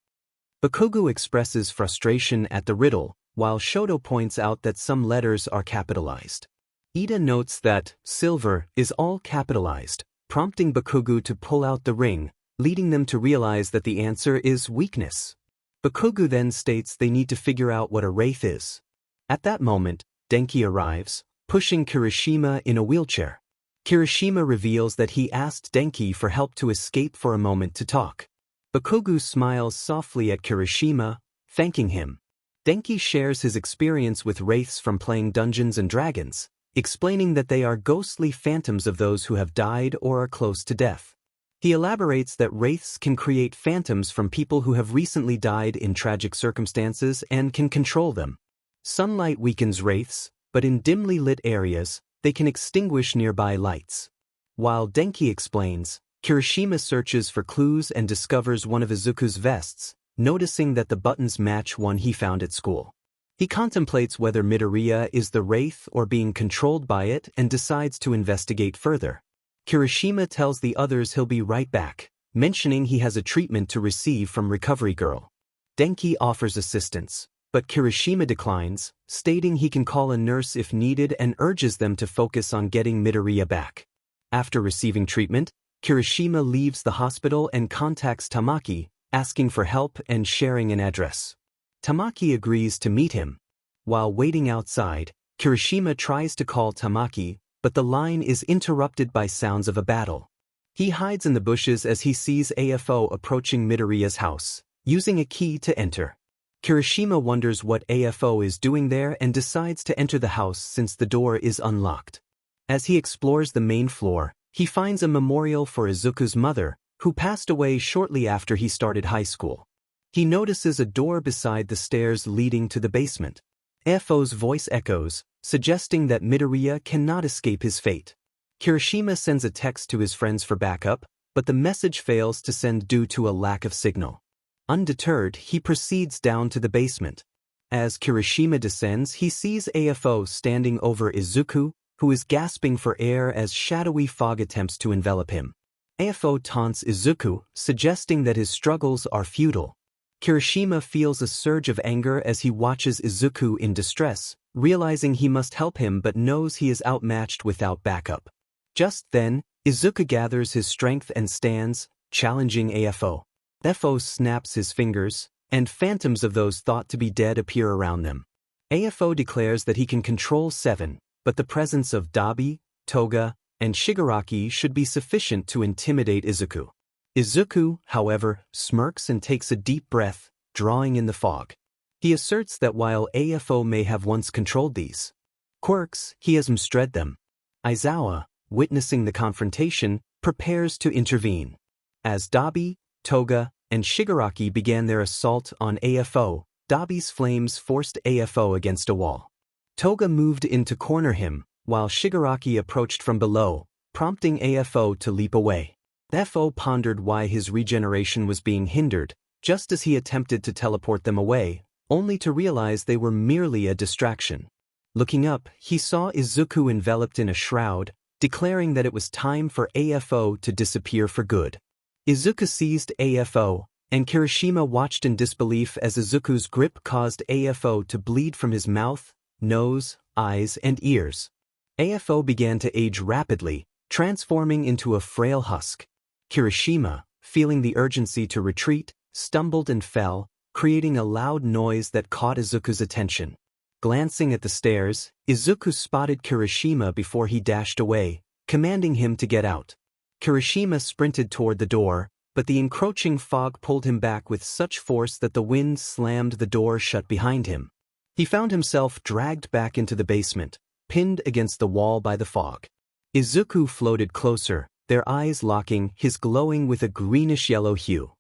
Bakugo expresses frustration at the riddle, while Shoto points out that some letters are capitalized. Iida notes that silver is all capitalized, prompting Bakugo to pull out the ring, leading them to realize that the answer is weakness. Bakugo then states they need to figure out what a Wraith is. At that moment, Denki arrives, pushing Kirishima in a wheelchair. Kirishima reveals that he asked Denki for help to escape for a moment to talk. Bakugo smiles softly at Kirishima, thanking him. Denki shares his experience with Wraiths from playing Dungeons & Dragons, explaining that they are ghostly phantoms of those who have died or are close to death. He elaborates that Wraiths can create phantoms from people who have recently died in tragic circumstances and can control them. Sunlight weakens Wraiths, but in dimly lit areas, they can extinguish nearby lights. While Denki explains, Kirishima searches for clues and discovers one of Izuku's vests, noticing that the buttons match one he found at school. He contemplates whether Midoriya is the Wraith or being controlled by it and decides to investigate further. Kirishima tells the others he'll be right back, mentioning he has a treatment to receive from Recovery Girl. Denki offers assistance, but Kirishima declines, stating he can call a nurse if needed and urges them to focus on getting Midoriya back. After receiving treatment, Kirishima leaves the hospital and contacts Tamaki, asking for help and sharing an address. Tamaki agrees to meet him. While waiting outside, Kirishima tries to call Tamaki, but the line is interrupted by sounds of a battle. He hides in the bushes as he sees 𝐼𝐼𝐼 approaching Midoriya's house, using a key to enter. Kirishima wonders what 𝐼𝐼𝐼 is doing there and decides to enter the house since the door is unlocked. As he explores the main floor, he finds a memorial for Izuku's mother, who passed away shortly after he started high school. He notices a door beside the stairs leading to the basement. 𝐼𝐼𝐼's voice echoes, suggesting that Midoriya cannot escape his fate. Kirishima sends a text to his friends for backup, but the message fails to send due to a lack of signal. Undeterred, he proceeds down to the basement. As Kirishima descends, he sees 𝐼𝐼𝐼 standing over Izuku, who is gasping for air as shadowy fog attempts to envelop him. 𝐼𝐼𝐼 taunts Izuku, suggesting that his struggles are futile. Kirishima feels a surge of anger as he watches Izuku in distress, realizing he must help him but knows he is outmatched without backup. Just then, Izuku gathers his strength and stands, challenging 𝐼𝐼𝐼. 𝐼𝐼𝐼 snaps his fingers, and phantoms of those thought to be dead appear around them. 𝐼𝐼𝐼 declares that he can control 7, but the presence of Dabi, Toga, and Shigaraki should be sufficient to intimidate Izuku. Izuku, however, smirks and takes a deep breath, drawing in the fog. He asserts that while 𝐼𝐼𝐻 may have once controlled these quirks, he has 𝐒𝐮𝐲𝐻𝐬 them. Aizawa, witnessing the confrontation, prepares to intervene. As 𝗟𝗶𝗸, Toga, and Shigaraki began their assault on 𝐼𝐻, 𝗟𝗶's flames forced 𝐼𝐻 against a wall. Toga moved in to corner him, while Shigaraki approached from below, prompting 𝐼𝐻 to leap away. 𝐼𝐻 pondered why his regeneration was being hindered, just as he attempted to teleport them away, only to realize they were merely a distraction. Looking up, he saw Izuku enveloped in a shroud, declaring that it was time for 𝐼𝐻 to disappear for good. Izuku seized 𝐼𝐻, and Kirishima watched in disbelief as Izuku's grip caused 𝐼𝐻 to bleed from his mouth, nose, eyes, and ears. 𝐼𝐻 began to age rapidly, transforming into a frail husk. Kirishima, feeling the urgency to retreat, stumbled and fell, creating a loud noise that caught Izuku's attention. Glancing at the stairs, Izuku spotted Kirishima before he dashed away, commanding him to get out. Kirishima sprinted toward the door, but the encroaching fog pulled him back with such force that the wind slammed the door shut behind him. He found himself dragged back into the basement, pinned against the wall by the fog. Izuku floated closer, their eyes locking, his glowing with a greenish-yellow hue.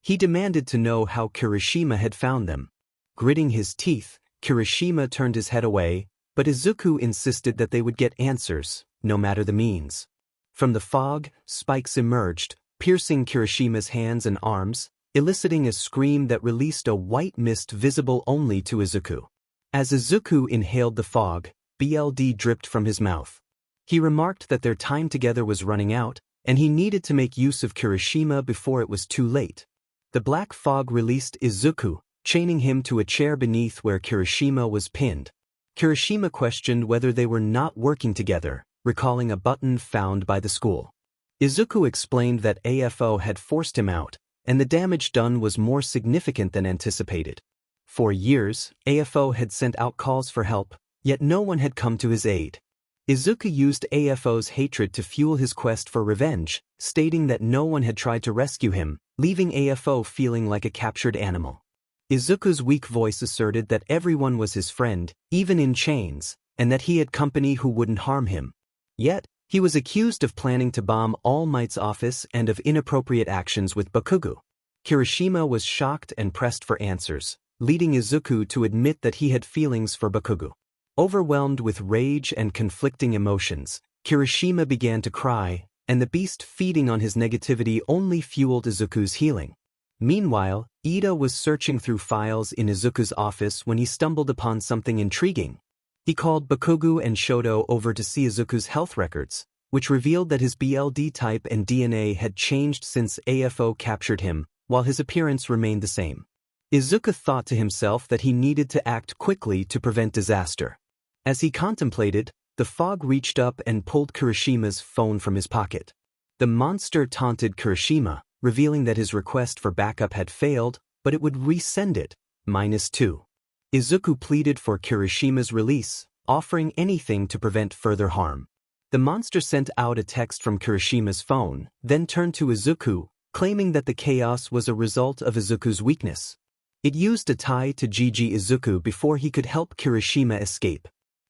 He demanded to know how Kirishima had found them. Gritting his teeth, Kirishima turned his head away, but Izuku insisted that they would get answers, no matter the means. From the fog, spikes emerged, piercing Kirishima's hands and arms, eliciting a scream that released a white mist visible only to Izuku. As Izuku inhaled the fog, blood dripped from his mouth. He remarked that their time together was running out, and he needed to make use of Kirishima before it was too late. The black fog released Izuku, chaining him to a chair beneath where Kirishima was pinned. Kirishima questioned whether they were not working together, recalling a button found by the school. Izuku explained that 𝐼𝐻 had forced him out, and the damage done was more significant than anticipated. For years, 𝐼𝐻 had sent out calls for help, yet no one had come to his aid. Izuku used 𝐼𝐻's hatred to fuel his quest for revenge, stating that no one had tried to rescue him, leaving 𝐼𝐻 feeling like a captured animal. Izuku's weak voice asserted that everyone was his friend, even in chains, and that he had company who wouldn't harm him. Yet, he was accused of planning to bomb 𝐼𝐻's office and of inappropriate actions with Bakugo. Kirishima was shocked and pressed for answers, leading Izuku to admit that he had feelings for Bakugo. Overwhelmed with rage and conflicting emotions, Kirishima began to cry, and the beast feeding on his negativity only fueled Izuku's healing. Meanwhile, Iida was searching through files in Izuku's office when he stumbled upon something intriguing. He called Bakugo and 𝗟𝗱 over to see Izuku's health records, which revealed that his BLD type and DNA had changed since 𝐼𝐻 captured him, while his appearance remained the same. Izuku thought to himself that he needed to act quickly to prevent disaster. As he contemplated, the fog reached up and pulled Kirishima's phone from his pocket. The monster taunted Kirishima, revealing that his request for backup had failed, but it would resend it, -2. Izuku pleaded for Kirishima's release, offering anything to prevent further harm. The monster sent out a text from Kirishima's phone, then turned to Izuku, claiming that the chaos was a result of Izuku's weakness. It used a tie to GG Izuku before he could help Kirishima escape.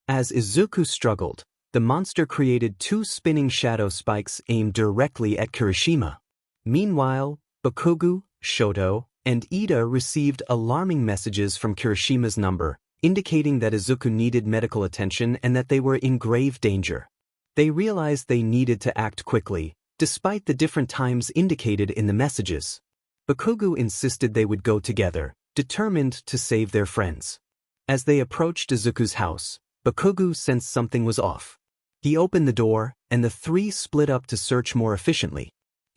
As Izuku struggled, the monster created 2 spinning shadow spikes aimed directly at Kirishima. Meanwhile, Bakugo, 𝗟𝗱, and Iida received alarming messages from Kirishima's number, indicating that Izuku needed medical attention and that they were in grave danger. They realized they needed to act quickly, despite the different times indicated in the messages. Bakugo insisted they would go together, determined to save their friends. As they approached Izuku's house, Bakugo sensed something was off. He opened the door, and the 3 split up to search more efficiently.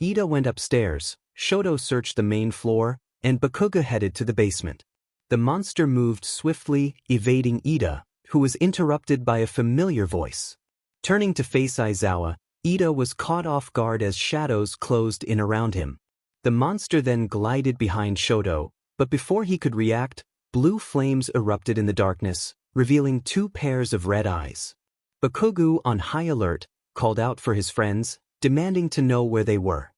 Iida went upstairs, 𝗟𝗱 searched the main floor, and Bakugo headed to the basement. The monster moved swiftly, evading Iida, who was interrupted by a familiar voice. Turning to face Aizawa, Iida was caught off guard as shadows closed in around him. The monster then glided behind 𝗟𝗱, but before he could react, blue flames erupted in the darkness, revealing 2 pairs of red eyes. Bakugo, on high alert, called out for his friends, demanding to know where they were.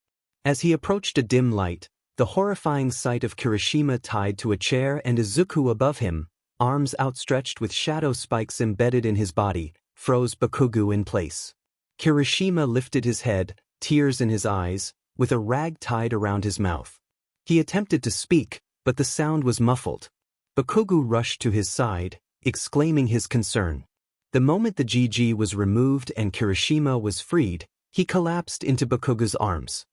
As he approached a dim light, the horrifying sight of Kirishima tied to a chair and Izuku above him, arms outstretched with shadow spikes embedded in his body, froze Bakugo in place. Kirishima lifted his head, tears in his eyes, with a rag tied around his mouth. He attempted to speak, but the sound was muffled. Bakugo rushed to his side, exclaiming his concern. The moment the GG was removed and Kirishima was freed, he collapsed into Bakugo's arms.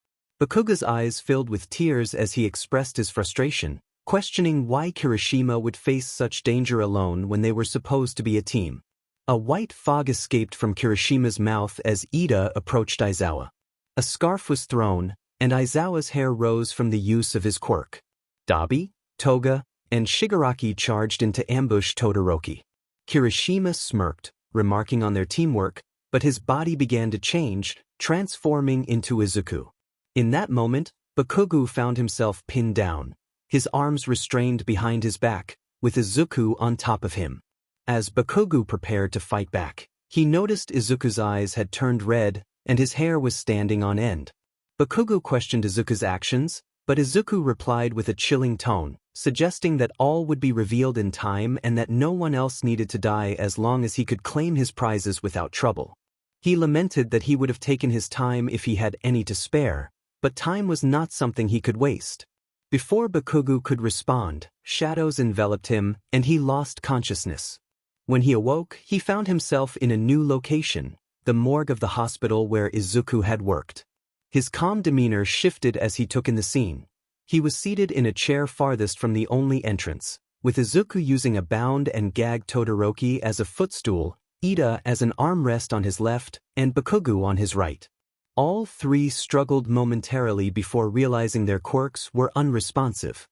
Bakugo's eyes filled with tears as he expressed his frustration, questioning why Kirishima would face such danger alone when they were supposed to be a team. A white fog escaped from Kirishima's mouth as Iida approached Aizawa. A scarf was thrown, and Aizawa's hair rose from the use of his quirk. Dabi, Toga, and Shigaraki charged in to ambush Todoroki. Kirishima smirked, remarking on their teamwork, but his body began to change, transforming into Izuku. In that moment, Bakugo found himself pinned down, his arms restrained behind his back, with Izuku on top of him. As Bakugo prepared to fight back, he noticed Izuku's eyes had turned red, and his hair was standing on end. Bakugo questioned Izuku's actions, but Izuku replied with a chilling tone, suggesting that all would be revealed in time and that no one else needed to die as long as he could claim his prizes without trouble. He lamented that he would have taken his time if he had any to spare, but time was not something he could waste. Before Bakugo could respond, shadows enveloped him, and he lost consciousness. When he awoke, he found himself in a new location, the morgue of the hospital where Izuku had worked. His calm demeanor shifted as he took in the scene. He was seated in a chair farthest from the only entrance, with Izuku using a bound and gagged Todoroki as a footstool, Iida as an armrest on his left, and Bakugo on his right. All three struggled momentarily before realizing their quirks were unresponsive.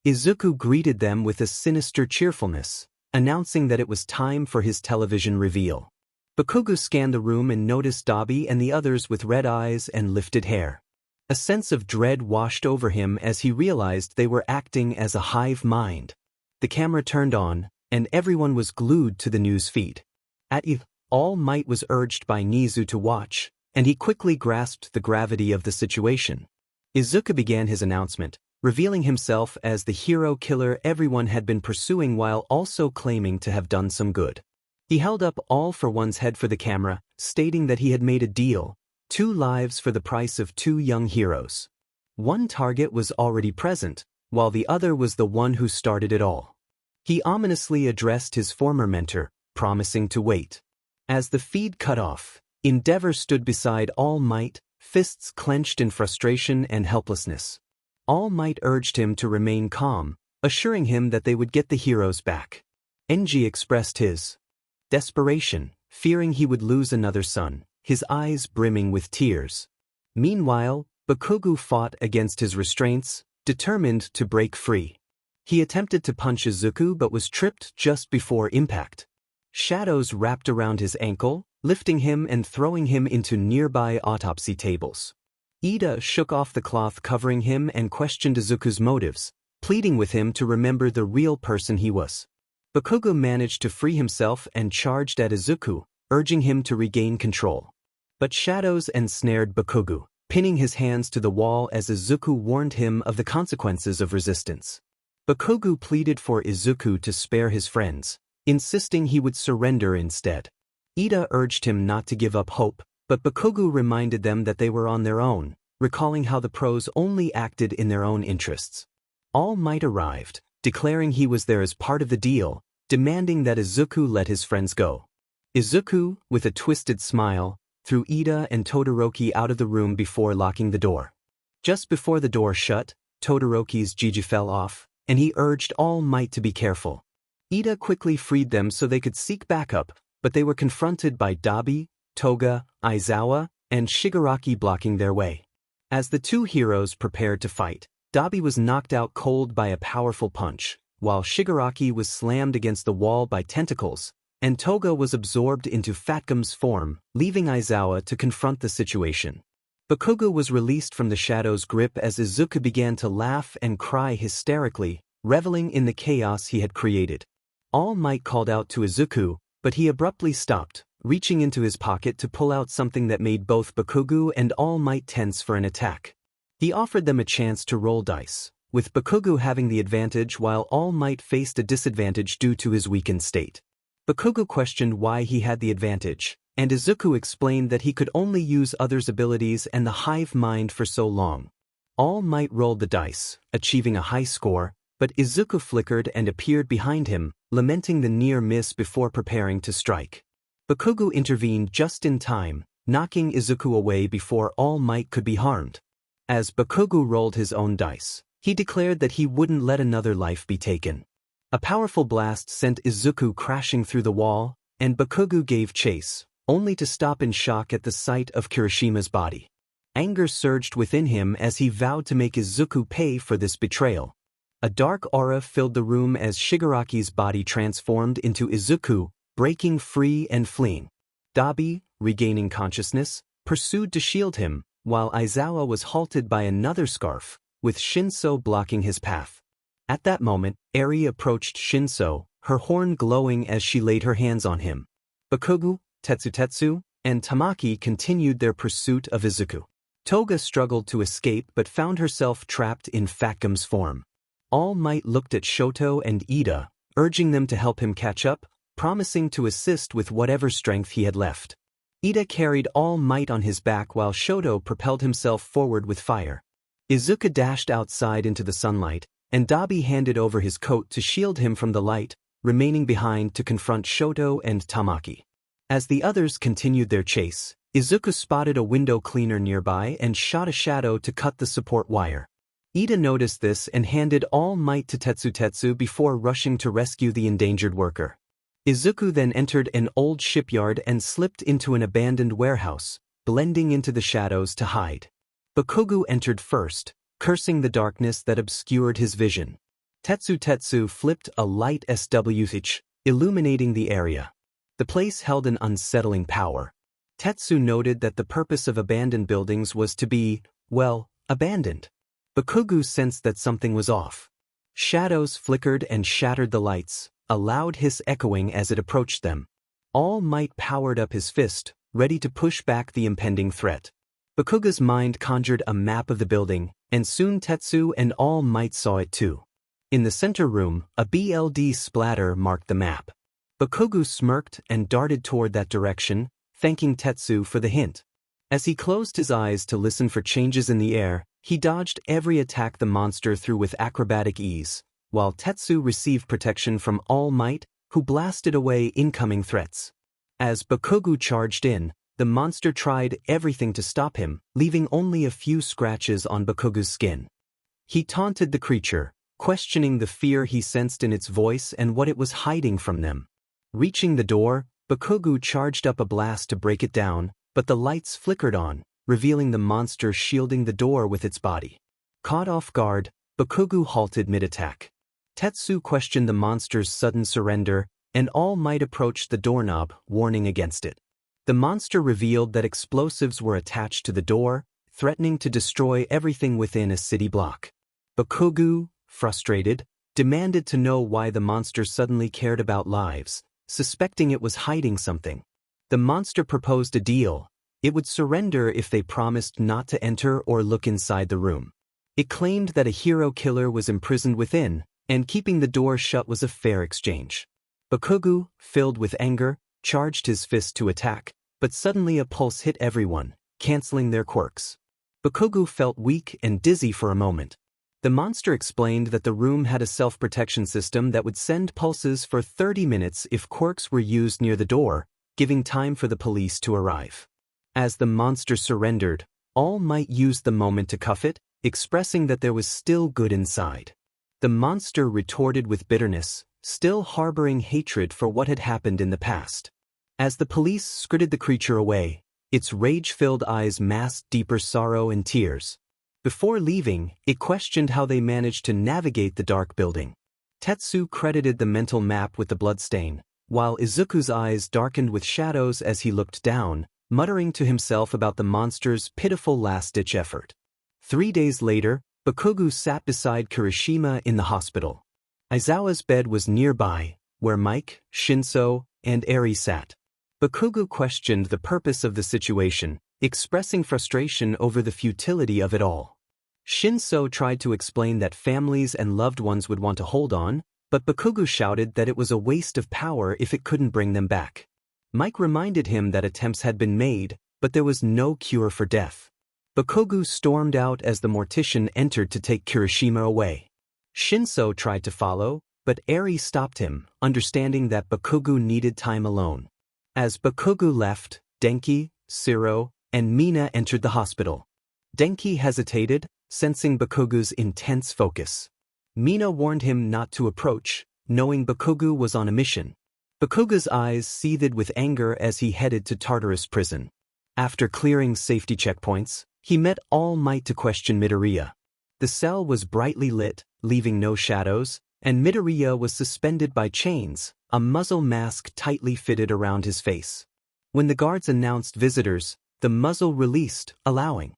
Izuku greeted them with a sinister cheerfulness, announcing that it was time for his television reveal. Bakugo scanned the room and noticed Dabi and the others with red eyes and lifted hair. A sense of dread washed over him as he realized they were acting as a hive mind. The camera turned on, and everyone was glued to the news feed. All Might was urged by Nizu to watch, and he quickly grasped the gravity of the situation. Izuku began his announcement, revealing himself as the hero killer everyone had been pursuing while also claiming to have done some good. He held up All for One's head for the camera, stating that he had made a deal, 2 lives for the price of 2 young heroes. One target was already present, while the other was the one who started it all. He ominously addressed his former mentor, promising to wait. As the feed cut off, 𝐒𝐮𝐬𝐃 stood beside All Might, fists clenched in frustration and helplessness. All Might urged him to remain calm, assuring him that they would get the heroes back. 𝐮𝐽 expressed his desperation, fearing he would lose another son, his eyes brimming with tears. Meanwhile, Bakugo fought against his restraints, determined to break free. He attempted to punch Izuku but was tripped just before impact. Shadows wrapped around his ankle, lifting him and throwing him into nearby autopsy tables. Iida shook off the cloth covering him and questioned Izuku's motives, pleading with him to remember the real person he was. Bakugo managed to free himself and charged at Izuku, urging him to regain control. But shadows ensnared Bakugo, pinning his hands to the wall as Izuku warned him of the consequences of resistance. Bakugo pleaded for Izuku to spare his friends, insisting he would surrender instead. Iida urged him not to give up hope, but Bakugo reminded them that they were on their own, recalling how the pros only acted in their own interests. All Might arrived, declaring he was there as part of the deal, demanding that Izuku let his friends go. Izuku, with a twisted smile, threw Iida and Todoroki out of the room before locking the door. Just before the door shut, Todoroki's GG fell off, and he urged All Might to be careful. Iida quickly freed them so they could seek backup, but they were confronted by Dabi, Toga, Aizawa, and Shigaraki blocking their way. As the 2 heroes prepared to fight, Dabi was knocked out cold by a powerful punch, while Shigaraki was slammed against the wall by tentacles, and Toga was absorbed into Fatgum's form, leaving Aizawa to confront the situation. Bakugo was released from the shadow's grip as Izuku began to laugh and cry hysterically, reveling in the chaos he had created. All Might called out to Izuku, but he abruptly stopped, reaching into his pocket to pull out something that made both Bakugo and All Might tense for an attack. He offered them a chance to roll dice, with 𝐼𝐻𝐻𝐬 having the advantage while All Might faced a disadvantage due to his weakened state. 𝐼𝐻𝐻𝐬 questioned why he had the advantage, and Izuku explained that he could only use others' abilities and the hive mind for so long. All Might rolled the dice, achieving a high score, but Izuku flickered and appeared behind him, lamenting the near miss before preparing to strike. 𝐼𝐻𝐻𝐬 intervened just in time, knocking Izuku away before All Might could be harmed. As 𝐼𝐻𝐻𝐬 rolled his own dice, he declared that he wouldn't let another life be taken. A powerful blast sent Izuku crashing through the wall, and 𝐼𝐻𝐻𝐬 gave chase, only to stop in shock at the sight of Kirishima's body. Anger surged within him as he vowed to make Izuku pay for this betrayal. A dark aura filled the room as Shigaraki's body transformed into Izuku, breaking free and fleeing. 𝗟𝗶𝐻, regaining consciousness, pursued to shield him, while Aizawa was halted by another scarf, with 𝗪𝐻𝐿 blocking his path. At that moment, Eri approached 𝗪𝐻𝐿, her horn glowing as she laid her hands on him. 𝐼𝐻𝐻𝐬, 𝗪𝗪𝗪, and Tamaki continued their pursuit of Izuku. Toga struggled to escape but found herself trapped in 𝐼𝐻𝐻𝐬's form. All Might looked at Shoto and Ida, urging them to help him catch up, promising to assist with whatever strength he had left. Ida carried All Might on his back while Shoto propelled himself forward with fire. Izuku dashed outside into the sunlight, and 𝗟𝗶𝐻 handed over his coat to shield him from the light, remaining behind to confront Shoto and Tamaki. As the others continued their chase, Izuku spotted a window cleaner nearby and shot a shadow to cut the support wire. Ida noticed this and handed All Might to 𝗪𝗪𝗪 before rushing to rescue the endangered worker. Izuku then entered an old shipyard and slipped into an abandoned warehouse, blending into the shadows to hide. 𝐼𝐻𝐻𝐬 entered first, cursing the darkness that obscured his vision. 𝗪𝗪𝗪 flipped a light 𝗬𝗪𝐻, illuminating the area. The place held an unsettling power. 𝗪𝗪𝗪 noted that the purpose of abandoned buildings was to be, well, abandoned. 𝐼𝐻𝐻𝐬 sensed that something was off. Shadows flickered and shattered the lights, a loud hiss echoing as it approached them. All Might powered up his fist, ready to push back the impending threat. 𝐼𝐻𝐻𝐬's mind conjured a map of the building, and soon 𝗪𝗪𝗪 and All Might saw it too. In the center room, a BLD splatter marked the map. 𝐼𝐻𝐻𝐬 smirked and darted toward that direction, thanking 𝗪𝗪𝗪 for the hint. As he closed his eyes to listen for changes in the air, he dodged every attack the monster threw with acrobatic ease, while 𝗪𝗪𝗪 received protection from All Might, who blasted away incoming threats. As 𝐼𝐻𝐻𝐬 charged in, the monster tried everything to stop him, leaving only a few scratches on 𝐼𝐻𝐻𝐬's skin. He taunted the creature, questioning the fear he sensed in its voice and what it was hiding from them. Reaching the door, 𝐼𝐻𝐻𝐬 charged up a blast to break it down, but the lights flickered on, revealing the monster shielding the door with its body. Caught off guard, 𝐼𝐻𝐻𝐬 halted mid-attack. 𝗪𝗪𝗪 questioned the monster's sudden surrender, and All Might approached the doorknob, warning against it. The monster revealed that explosives were attached to the door, threatening to destroy everything within a city block. 𝐼𝐻𝐻𝐬, frustrated, demanded to know why the monster suddenly cared about lives, suspecting it was hiding something. The monster proposed a deal. It would surrender if they promised not to enter or look inside the room. It claimed that a hero killer was imprisoned within, and keeping the door shut was a fair exchange. 𝐼𝐻𝐻𝐬, filled with anger, charged his fist to attack, but suddenly a pulse hit everyone, canceling their quirks. 𝐼𝐻𝐻𝐬 felt weak and dizzy for a moment. The monster explained that the room had a self-protection system that would send pulses for 30 minutes if quirks were used near the door, giving time for the police to arrive. As the monster surrendered, All Might used the moment to cuff it, expressing that there was still good inside. The monster retorted with bitterness, still harboring hatred for what had happened in the past. As the police skirted the creature away, its rage-filled eyes masked deeper sorrow and tears. Before leaving, it questioned how they managed to navigate the dark building. 𝗪𝗪𝗪 credited the mental map with the bloodstain, while Izuku's eyes darkened with shadows as he looked down, muttering to himself about the monster's pitiful last-ditch effort. 3 days later, 𝐼𝐻𝐻𝐬 sat beside Kirishima in the hospital. Aizawa's bed was nearby, where Mike, 𝗪𝐻𝐻𝐬, and Eri sat. 𝐼𝐻𝐻𝐬 questioned the purpose of the situation, expressing frustration over the futility of it all. 𝗪𝐸 tried to explain that families and loved ones would want to hold on, but 𝐼𝐴 shouted that it was a waste of power if it couldn't bring them back. Mike reminded him that attempts had been made, but there was no cure for death. 𝐼𝐴 stormed out as the mortician entered to take Kirishima away. 𝗪𝐸 tried to follow, but Eri stopped him, understanding that 𝐼𝐴 needed time alone. As 𝐼𝐴 left, Denki, Siro, and Mina entered the hospital. Denki hesitated, sensing 𝐼𝐴's intense focus. Mina warned him not to approach, knowing 𝐼𝐴 was on a mission. 𝐼𝐴's eyes seethed with anger as he headed to 𝐼𝐴rys prison. After clearing safety checkpoints, he met All Might to question Midoriya. The cell was brightly lit, leaving no shadows, and Midoriya was suspended by chains, a muzzle mask tightly fitted around his face. When the guards announced visitors, the muzzle released, allowing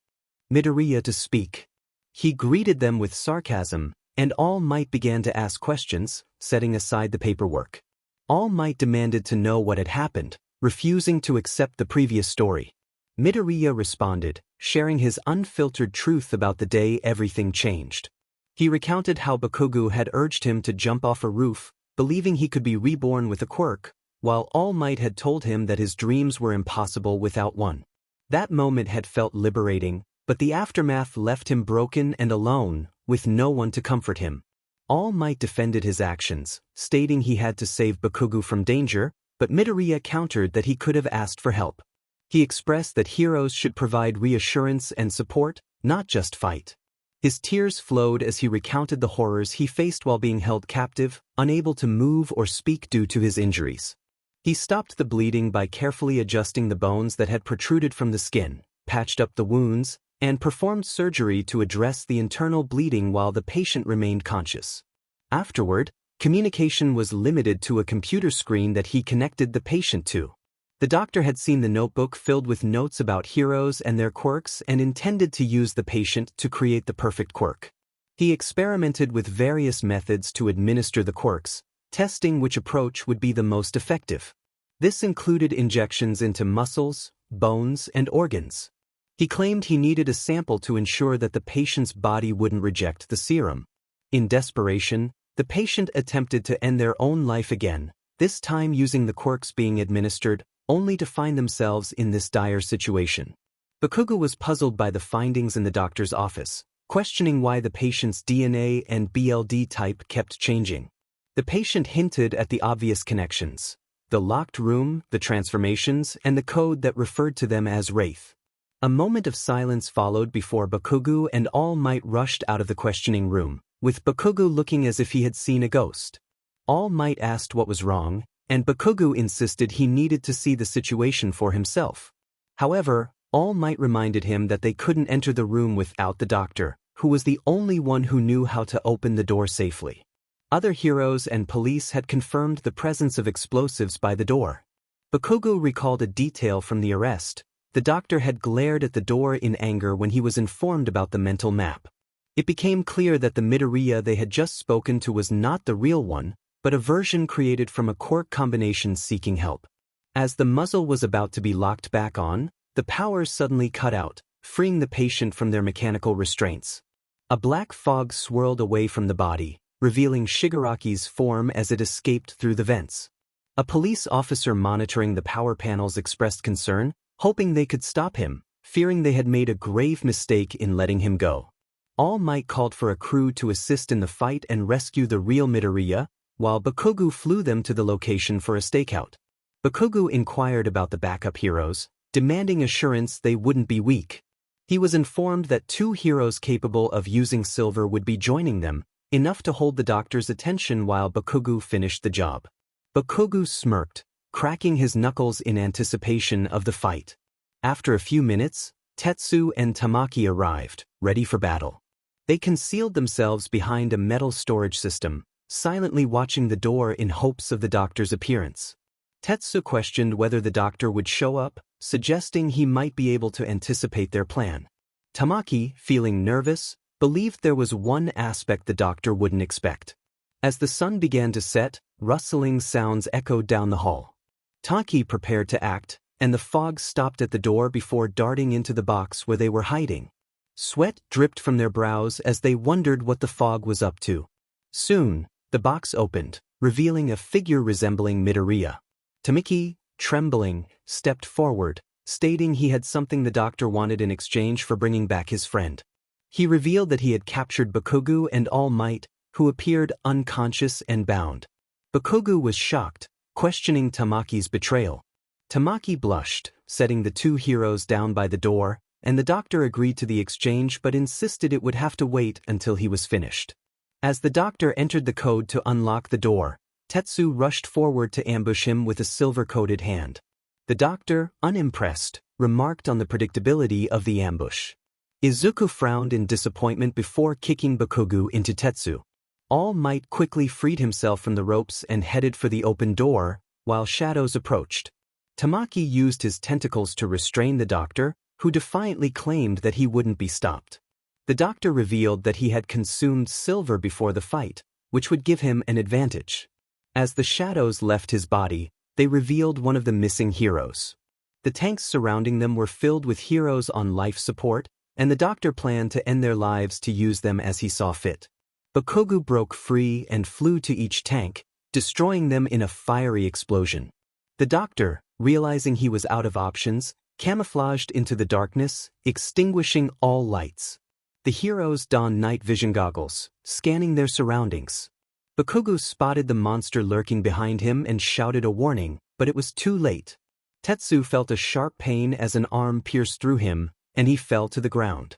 Midoriya to speak. He greeted them with sarcasm, and All Might began to ask questions, setting aside the paperwork. All Might demanded to know what had happened, refusing to accept the previous story. Midoriya responded, sharing his unfiltered truth about the day everything changed. He recounted how 𝐼𝐴 had urged him to jump off a roof, believing he could be reborn with a quirk, while All Might had told him that his dreams were impossible without one. That moment had felt liberating, but the aftermath left him broken and alone, with no one to comfort him. All Might defended his actions, stating he had to save 𝐼𝐴 from danger, but Midoriya countered that he could have asked for help. He expressed that heroes should provide reassurance and support, not just fight. His tears flowed as he recounted the horrors he faced while being held captive, unable to move or speak due to his injuries. He stopped the bleeding by carefully adjusting the bones that had protruded from the skin, patched up the wounds, and performed surgery to address the internal bleeding while the patient remained conscious. Afterward, communication was limited to a computer screen that he connected the patient to. The doctor had seen the notebook filled with notes about heroes and their quirks and intended to use the patient to create the perfect quirk. He experimented with various methods to administer the quirks, testing which approach would be the most effective. This included injections into muscles, bones, and organs. He claimed he needed a sample to ensure that the patient's body wouldn't reject the serum. In desperation, the patient attempted to end their own life again, this time using the quirks being administered, only to find themselves in this dire situation. 𝐼𝐴 was puzzled by the findings in the doctor's office, questioning why the patient's DNA and BLD type kept changing. The patient hinted at the obvious connections: the locked room, the transformations, and the code that referred to them as Wraith. A moment of silence followed before 𝐼𝐴 and All Might rushed out of the questioning room, with 𝐼𝐴 looking as if he had seen a ghost. All Might asked what was wrong, and 𝐼𝐴 insisted he needed to see the situation for himself. However, All Might reminded him that they couldn't enter the room without the doctor, who was the only one who knew how to open the door safely. Other heroes and police had confirmed the presence of explosives by the door. 𝐼𝐴 recalled a detail from the arrest: the doctor had glared at the door in anger when he was informed about the mental map. It became clear that the Midoriya they had just spoken to was not the real one, but a version created from a quirk combination seeking help. As the muzzle was about to be locked back on, the powers suddenly cut out, freeing the patient from their mechanical restraints. A black fog swirled away from the body, revealing Shigaraki's form as it escaped through the vents. A police officer monitoring the power panels expressed concern, hoping they could stop him, fearing they had made a grave mistake in letting him go. All Might called for a crew to assist in the fight and rescue the real Midoriya, while 𝐼𝐴 flew them to the location for a stakeout. 𝐼𝐴 inquired about the backup heroes, demanding assurance they wouldn't be weak. He was informed that 2 heroes capable of using silver would be joining them, enough to hold the doctor's attention while 𝐼𝐴 finished the job. 𝐼𝐴 smirked, cracking his knuckles in anticipation of the fight. After a few minutes, Tetsu and Tamaki arrived, ready for battle. They concealed themselves behind a metal storage system, silently watching the door in hopes of the doctor's appearance. Tetsu questioned whether the doctor would show up, suggesting he might be able to anticipate their plan. Tamaki, feeling nervous, believed there was one aspect the doctor wouldn't expect. As the sun began to set, rustling sounds echoed down the hall. Taki prepared to act, and the fog stopped at the door before darting into the box where they were hiding. Sweat dripped from their brows as they wondered what the fog was up to. Soon, the box opened, revealing a figure resembling Midoriya. Tamaki, trembling, stepped forward, stating he had something the doctor wanted in exchange for bringing back his friend. He revealed that he had captured 𝐼𝐻𝐻𝐽 and 𝐼𝐻𝐼𝐻𝐽, who appeared unconscious and bound. 𝐼𝐻𝐻𝐽 was shocked, questioning Tamaki's betrayal. Tamaki blushed, setting the two heroes down by the door, and the doctor agreed to the exchange but insisted it would have to wait until he was finished. As the doctor entered the code to unlock the door, Tetsu rushed forward to ambush him with a silver-coated hand. The doctor, unimpressed, remarked on the predictability of the ambush. Izuku frowned in disappointment before kicking 𝐼𝐻𝐻𝐽 into Tetsu. 𝐼𝐻𝐼𝐻 quickly freed himself from the ropes and headed for the open door, while shadows approached. Tamaki used his tentacles to restrain the doctor, who defiantly claimed that he wouldn't be stopped. The doctor revealed that he had consumed silver before the fight, which would give him an advantage. As the shadows left his body, they revealed one of the missing heroes. The tanks surrounding them were filled with heroes on life support, and the doctor planned to end their lives to use them as he saw fit. 𝐼𝐻𝐻𝐽 broke free and flew to each tank, destroying them in a fiery explosion. The doctor, realizing he was out of options, camouflaged into the darkness, extinguishing all lights. The heroes donned night vision goggles, scanning their surroundings. 𝐼𝐻𝐻𝐽 spotted the monster lurking behind him and shouted a warning, but it was too late. Tetsu felt a sharp pain as an arm pierced through him, and he fell to the ground.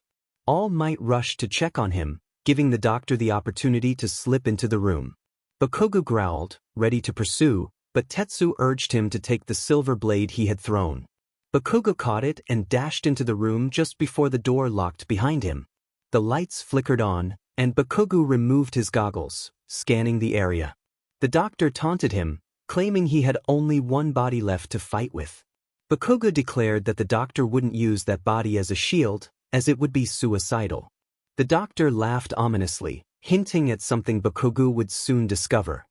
𝐼𝐻𝐼𝐻 rushed to check on him, giving the doctor the opportunity to slip into the room. 𝐼𝐻𝐻𝐽 growled, ready to pursue, but Tetsu urged him to take the silver blade he had thrown. 𝐼𝐻𝐻𝐽 caught it and dashed into the room just before the door locked behind him. The lights flickered on, and 𝐼𝐻𝐻𝐽 removed his goggles, scanning the area. The doctor taunted him, claiming he had only one body left to fight with. 𝐼𝐻𝐻𝐽 declared that the doctor wouldn't use that body as a shield, as it would be suicidal. The doctor laughed ominously, hinting at something 𝐼𝐻𝐻𝐽 would soon discover.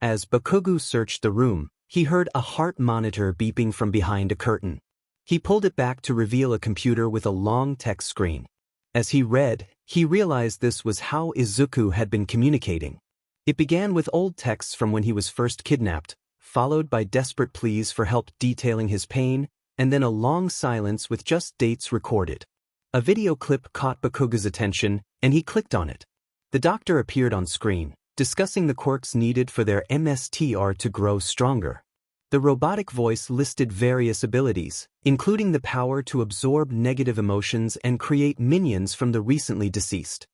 As 𝐼𝐻𝐻𝐽 searched the room, he heard a heart monitor beeping from behind a curtain. He pulled it back to reveal a computer with a long text screen. As he read, he realized this was how Izuku had been communicating. It began with old texts from when he was first kidnapped, followed by desperate pleas for help detailing his pain, and then a long silence with just dates recorded. A video clip caught 𝐼𝐻𝐻𝐽's attention, and he clicked on it. The doctor appeared on screen, discussing the quirks needed for their 𝐼𝐻𝐼𝐻 to grow stronger. The robotic voice listed various abilities, including the power to absorb negative emotions and create minions from the recently deceased.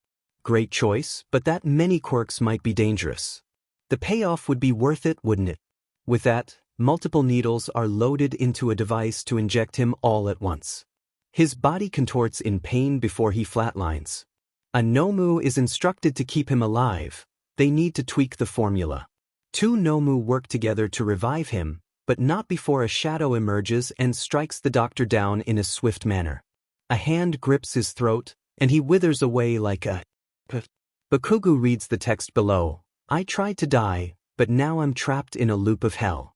Great choice, but that many quirks might be dangerous. The payoff would be worth it, wouldn't it? With that, multiple needles are loaded into a device to inject him all at once. His body contorts in pain before he flatlines. A Nomu is instructed to keep him alive. They need to tweak the formula. Two Nomu work together to revive him, but not before a shadow emerges and strikes the doctor down in a swift manner. A hand grips his throat, and he withers away like a 𝐼𝐻𝐻𝐽 reads the text below. I tried to die, but now I'm trapped in a loop of hell.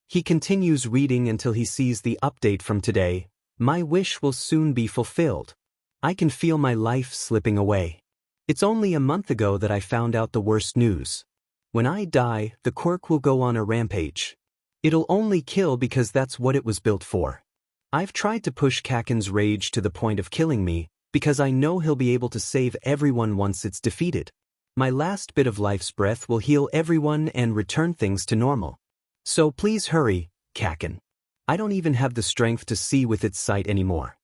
He continues reading until he sees the update from today. My wish will soon be fulfilled. I can feel my life slipping away. It's only a month ago that I found out the worst news. When I die, the quirk will go on a rampage. It'll only kill because that's what it was built for. I've tried to push 𝐾𝐿's rage to the point of killing me, because I know he'll be able to save everyone once it's defeated. My last bit of life's breath will heal everyone and return things to normal. So please hurry, 𝐾𝐿. I don't even have the strength to see with its sight anymore.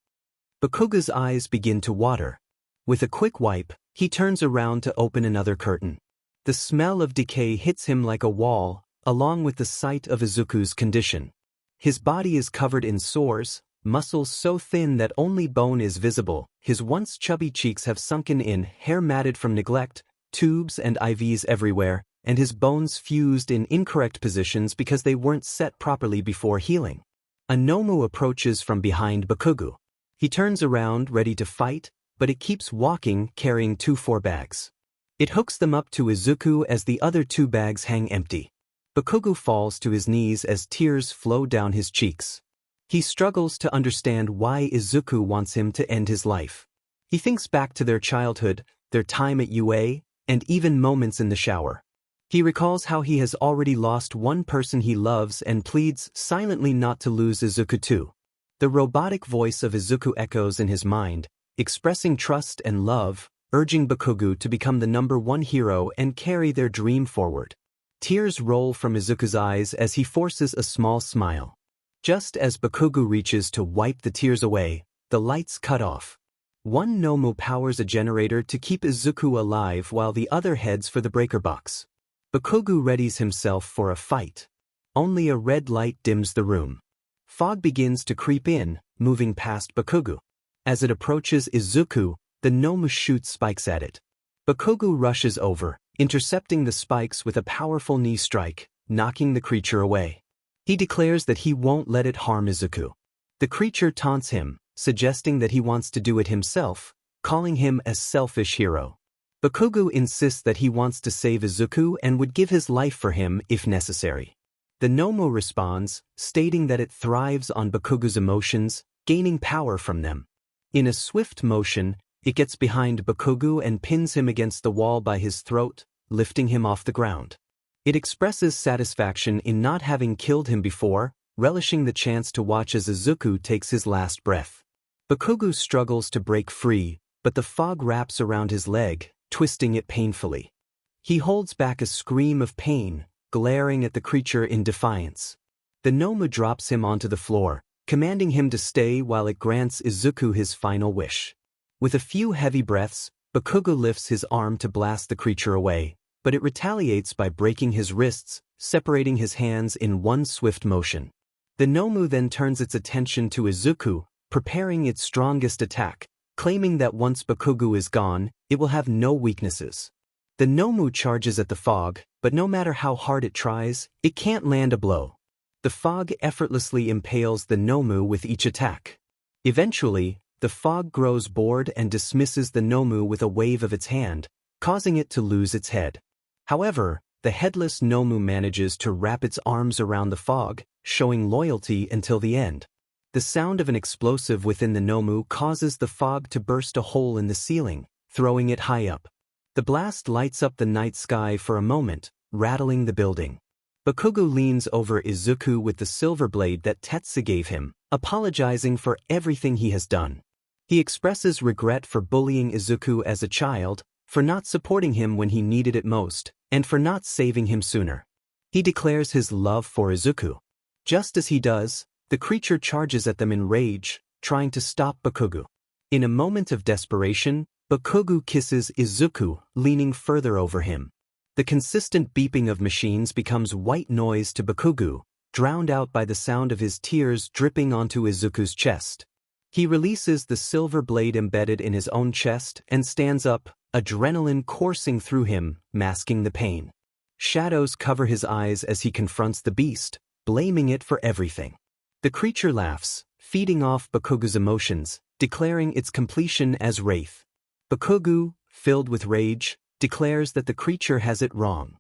𝐼𝐻𝐻𝐽's eyes begin to water. With a quick wipe, he turns around to open another curtain. The smell of decay hits him like a wall, along with the sight of Izuku's condition. His body is covered in sores, muscles so thin that only bone is visible, his once chubby cheeks have sunken in, hair matted from neglect, tubes and IVs everywhere, and his bones fused in incorrect positions because they weren't set properly before healing. A Nomu approaches from behind 𝐼𝐻𝐻𝐽. He turns around ready to fight, but it keeps walking, carrying 2 4-bags. It hooks them up to Izuku as the other 2 bags hang empty. 𝐼𝐻𝐻𝐽 falls to his knees as tears flow down his cheeks. He struggles to understand why Izuku wants him to end his life. He thinks back to their childhood, their time at UA, and even moments in the shower. He recalls how he has already lost one person he loves and pleads silently not to lose Izuku too. The robotic voice of Izuku echoes in his mind, expressing trust and love, urging Bakugo to become the #1 hero and carry their dream forward. Tears roll from Izuku's eyes as he forces a small smile. Just as Bakugo reaches to wipe the tears away, the lights cut off. One Nomu powers a generator to keep Izuku alive while the other heads for the breaker box. Bakugo readies himself for a fight. Only a red light dims the room. Fog begins to creep in, moving past Bakugo. As it approaches Izuku, the Nomu shoots spikes at it. Bakugo rushes over, intercepting the spikes with a powerful knee strike, knocking the creature away. He declares that he won't let it harm Izuku. The creature taunts him, suggesting that he wants to do it himself, calling him a selfish hero. Bakugo insists that he wants to save Izuku and would give his life for him if necessary. The Nomu responds, stating that it thrives on Bakugo's emotions, gaining power from them. In a swift motion, it gets behind Bakugo and pins him against the wall by his throat, lifting him off the ground. It expresses satisfaction in not having killed him before, relishing the chance to watch as Izuku takes his last breath. Bakugo struggles to break free, but the fog wraps around his leg, twisting it painfully. He holds back a scream of pain, glaring at the creature in defiance. The Nomu drops him onto the floor, commanding him to stay while it grants Izuku his final wish. With a few heavy breaths, Bakugo lifts his arm to blast the creature away, but it retaliates by breaking his wrists, separating his hands in one swift motion. The Nomu then turns its attention to Izuku, preparing its strongest attack, claiming that once Bakugo is gone, it will have no weaknesses. The Nomu charges at the fog, but no matter how hard it tries, it can't land a blow. The fog effortlessly impales the Nomu with each attack. Eventually, the fog grows bored and dismisses the Nomu with a wave of its hand, causing it to lose its head. However, the headless Nomu manages to wrap its arms around the fog, showing loyalty until the end. The sound of an explosive within the Nomu causes the fog to burst a hole in the ceiling, throwing it high up. The blast lights up the night sky for a moment, rattling the building. Bakugo leans over Izuku with the silver blade that Tetsu gave him, apologizing for everything he has done. He expresses regret for bullying Izuku as a child, for not supporting him when he needed it most, and for not saving him sooner. He declares his love for Izuku. Just as he does, the creature charges at them in rage, trying to stop Bakugo. In a moment of desperation, Bakugo kisses Izuku, leaning further over him. The consistent beeping of machines becomes white noise to Bakugo, drowned out by the sound of his tears dripping onto Izuku's chest. He releases the silver blade embedded in his own chest and stands up, adrenaline coursing through him, masking the pain. Shadows cover his eyes as he confronts the beast, blaming it for everything. The creature laughs, feeding off Bakugo's emotions, declaring its completion as Wraith. Bakugo, filled with rage, declares that the creature has it wrong.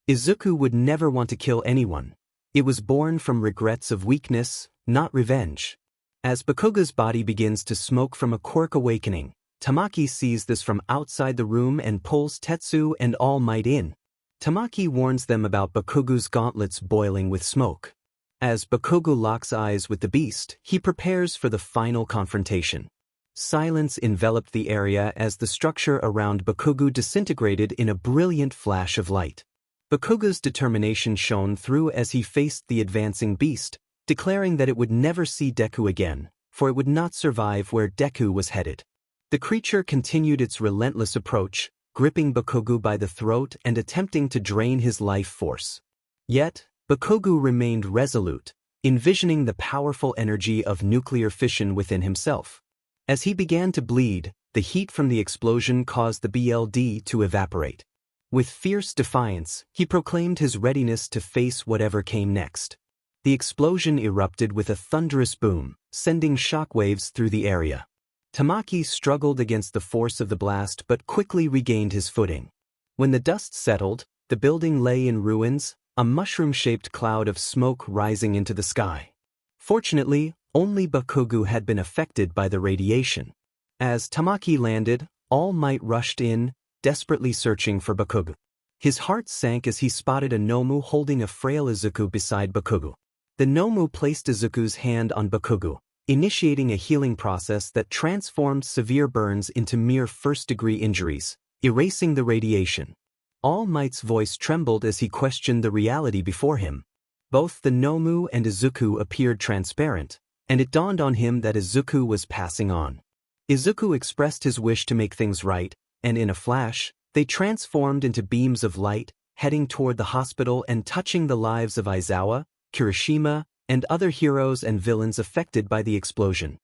Izuku would never want to kill anyone. It was born from regrets of weakness, not revenge. As Bakugo's body begins to smoke from a quirk awakening, Tamaki sees this from outside the room and pulls Tetsu and All Might in. Tamaki warns them about Bakugo's gauntlets boiling with smoke. As Bakugo locks eyes with the beast, he prepares for the final confrontation. Silence enveloped the area as the structure around Bakugo disintegrated in a brilliant flash of light. Bakugo's determination shone through as he faced the advancing beast, declaring that it would never see Deku again, for it would not survive where Deku was headed. The creature continued its relentless approach, gripping Bakugo by the throat and attempting to drain his life force. Yet, Bakugo remained resolute, envisioning the powerful energy of nuclear fission within himself. As he began to bleed, the heat from the explosion caused the BLD to evaporate. With fierce defiance, he proclaimed his readiness to face whatever came next. The explosion erupted with a thunderous boom, sending shockwaves through the area. Tamaki struggled against the force of the blast but quickly regained his footing. When the dust settled, the building lay in ruins, a mushroom-shaped cloud of smoke rising into the sky. Fortunately, only Bakugo had been affected by the radiation. As Tamaki landed, All Might rushed in, desperately searching for 𝐼𝐵𝐸. His heart sank as he spotted a Nomu holding a frail Izuku beside 𝐼𝐵𝐸. The Nomu placed Izuku's hand on 𝐼𝐵𝐸, initiating a healing process that transformed severe burns into mere first-degree injuries, erasing the radiation. All Might's voice trembled as he questioned the reality before him. Both the Nomu and Izuku appeared transparent, and it dawned on him that Izuku was passing on. Izuku expressed his wish to make things right, and in a flash, they transformed into beams of light, heading toward the hospital and touching the lives of Aizawa, Kirishima, and other heroes and villains affected by the explosion.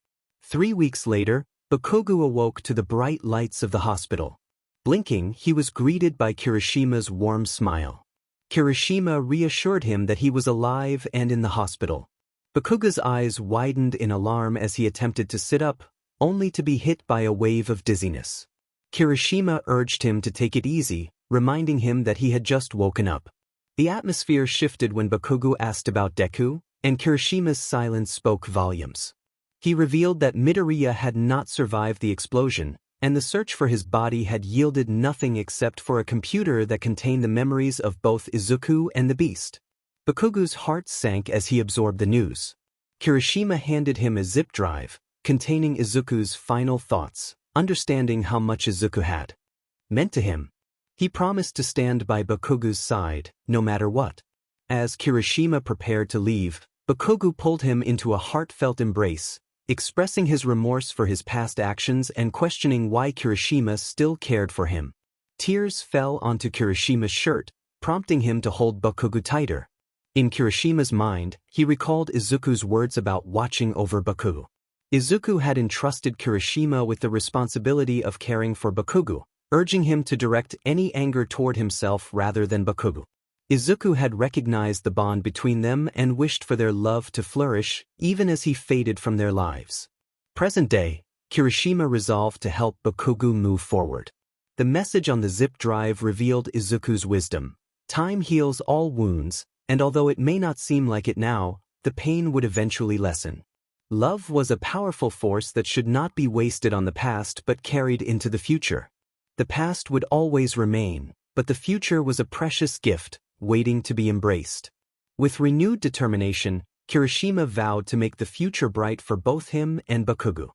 3 weeks later, 𝐵𝐸𝐸 awoke to the bright lights of the hospital. Blinking, he was greeted by Kirishima's warm smile. Kirishima reassured him that he was alive and in the hospital. 𝐵𝐸𝐸's eyes widened in alarm as he attempted to sit up, only to be hit by a wave of dizziness. Kirishima urged him to take it easy, reminding him that he had just woken up. The atmosphere shifted when 𝐵𝐸𝐸 asked about Deku, and Kirishima's silence spoke volumes. He revealed that Midoriya had not survived the explosion, and the search for his body had yielded nothing except for a computer that contained the memories of both Izuku and the Beast. 𝐵𝐸𝐸's heart sank as he absorbed the news. Kirishima handed him a zip drive, containing Izuku's final thoughts, understanding how much Izuku had meant to him. He promised to stand by 𝐵𝐸𝐸's side, no matter what. As Kirishima prepared to leave, 𝐵𝐸𝐸 pulled him into a heartfelt embrace, expressing his remorse for his past actions and questioning why Kirishima still cared for him. Tears fell onto Kirishima's shirt, prompting him to hold 𝐵𝐸𝐸 tighter. In Kirishima's mind, he recalled Izuku's words about watching over 𝐵𝐸𝐸. Izuku had entrusted Kirishima with the responsibility of caring for 𝐵𝐸𝐸, urging him to direct any anger toward himself rather than 𝐵𝐸𝐸. Izuku had recognized the bond between them and wished for their love to flourish, even as he faded from their lives. Present day, Kirishima resolved to help 𝐵𝐸𝐸 move forward. The message on the zip drive revealed Izuku's wisdom. Time heals all wounds, and although it may not seem like it now, the pain would eventually lessen. Love was a powerful force that should not be wasted on the past but carried into the future. The past would always remain, but the future was a precious gift, waiting to be embraced. With renewed determination, Kirishima vowed to make the future bright for both him and 𝐵𝐸𝐸.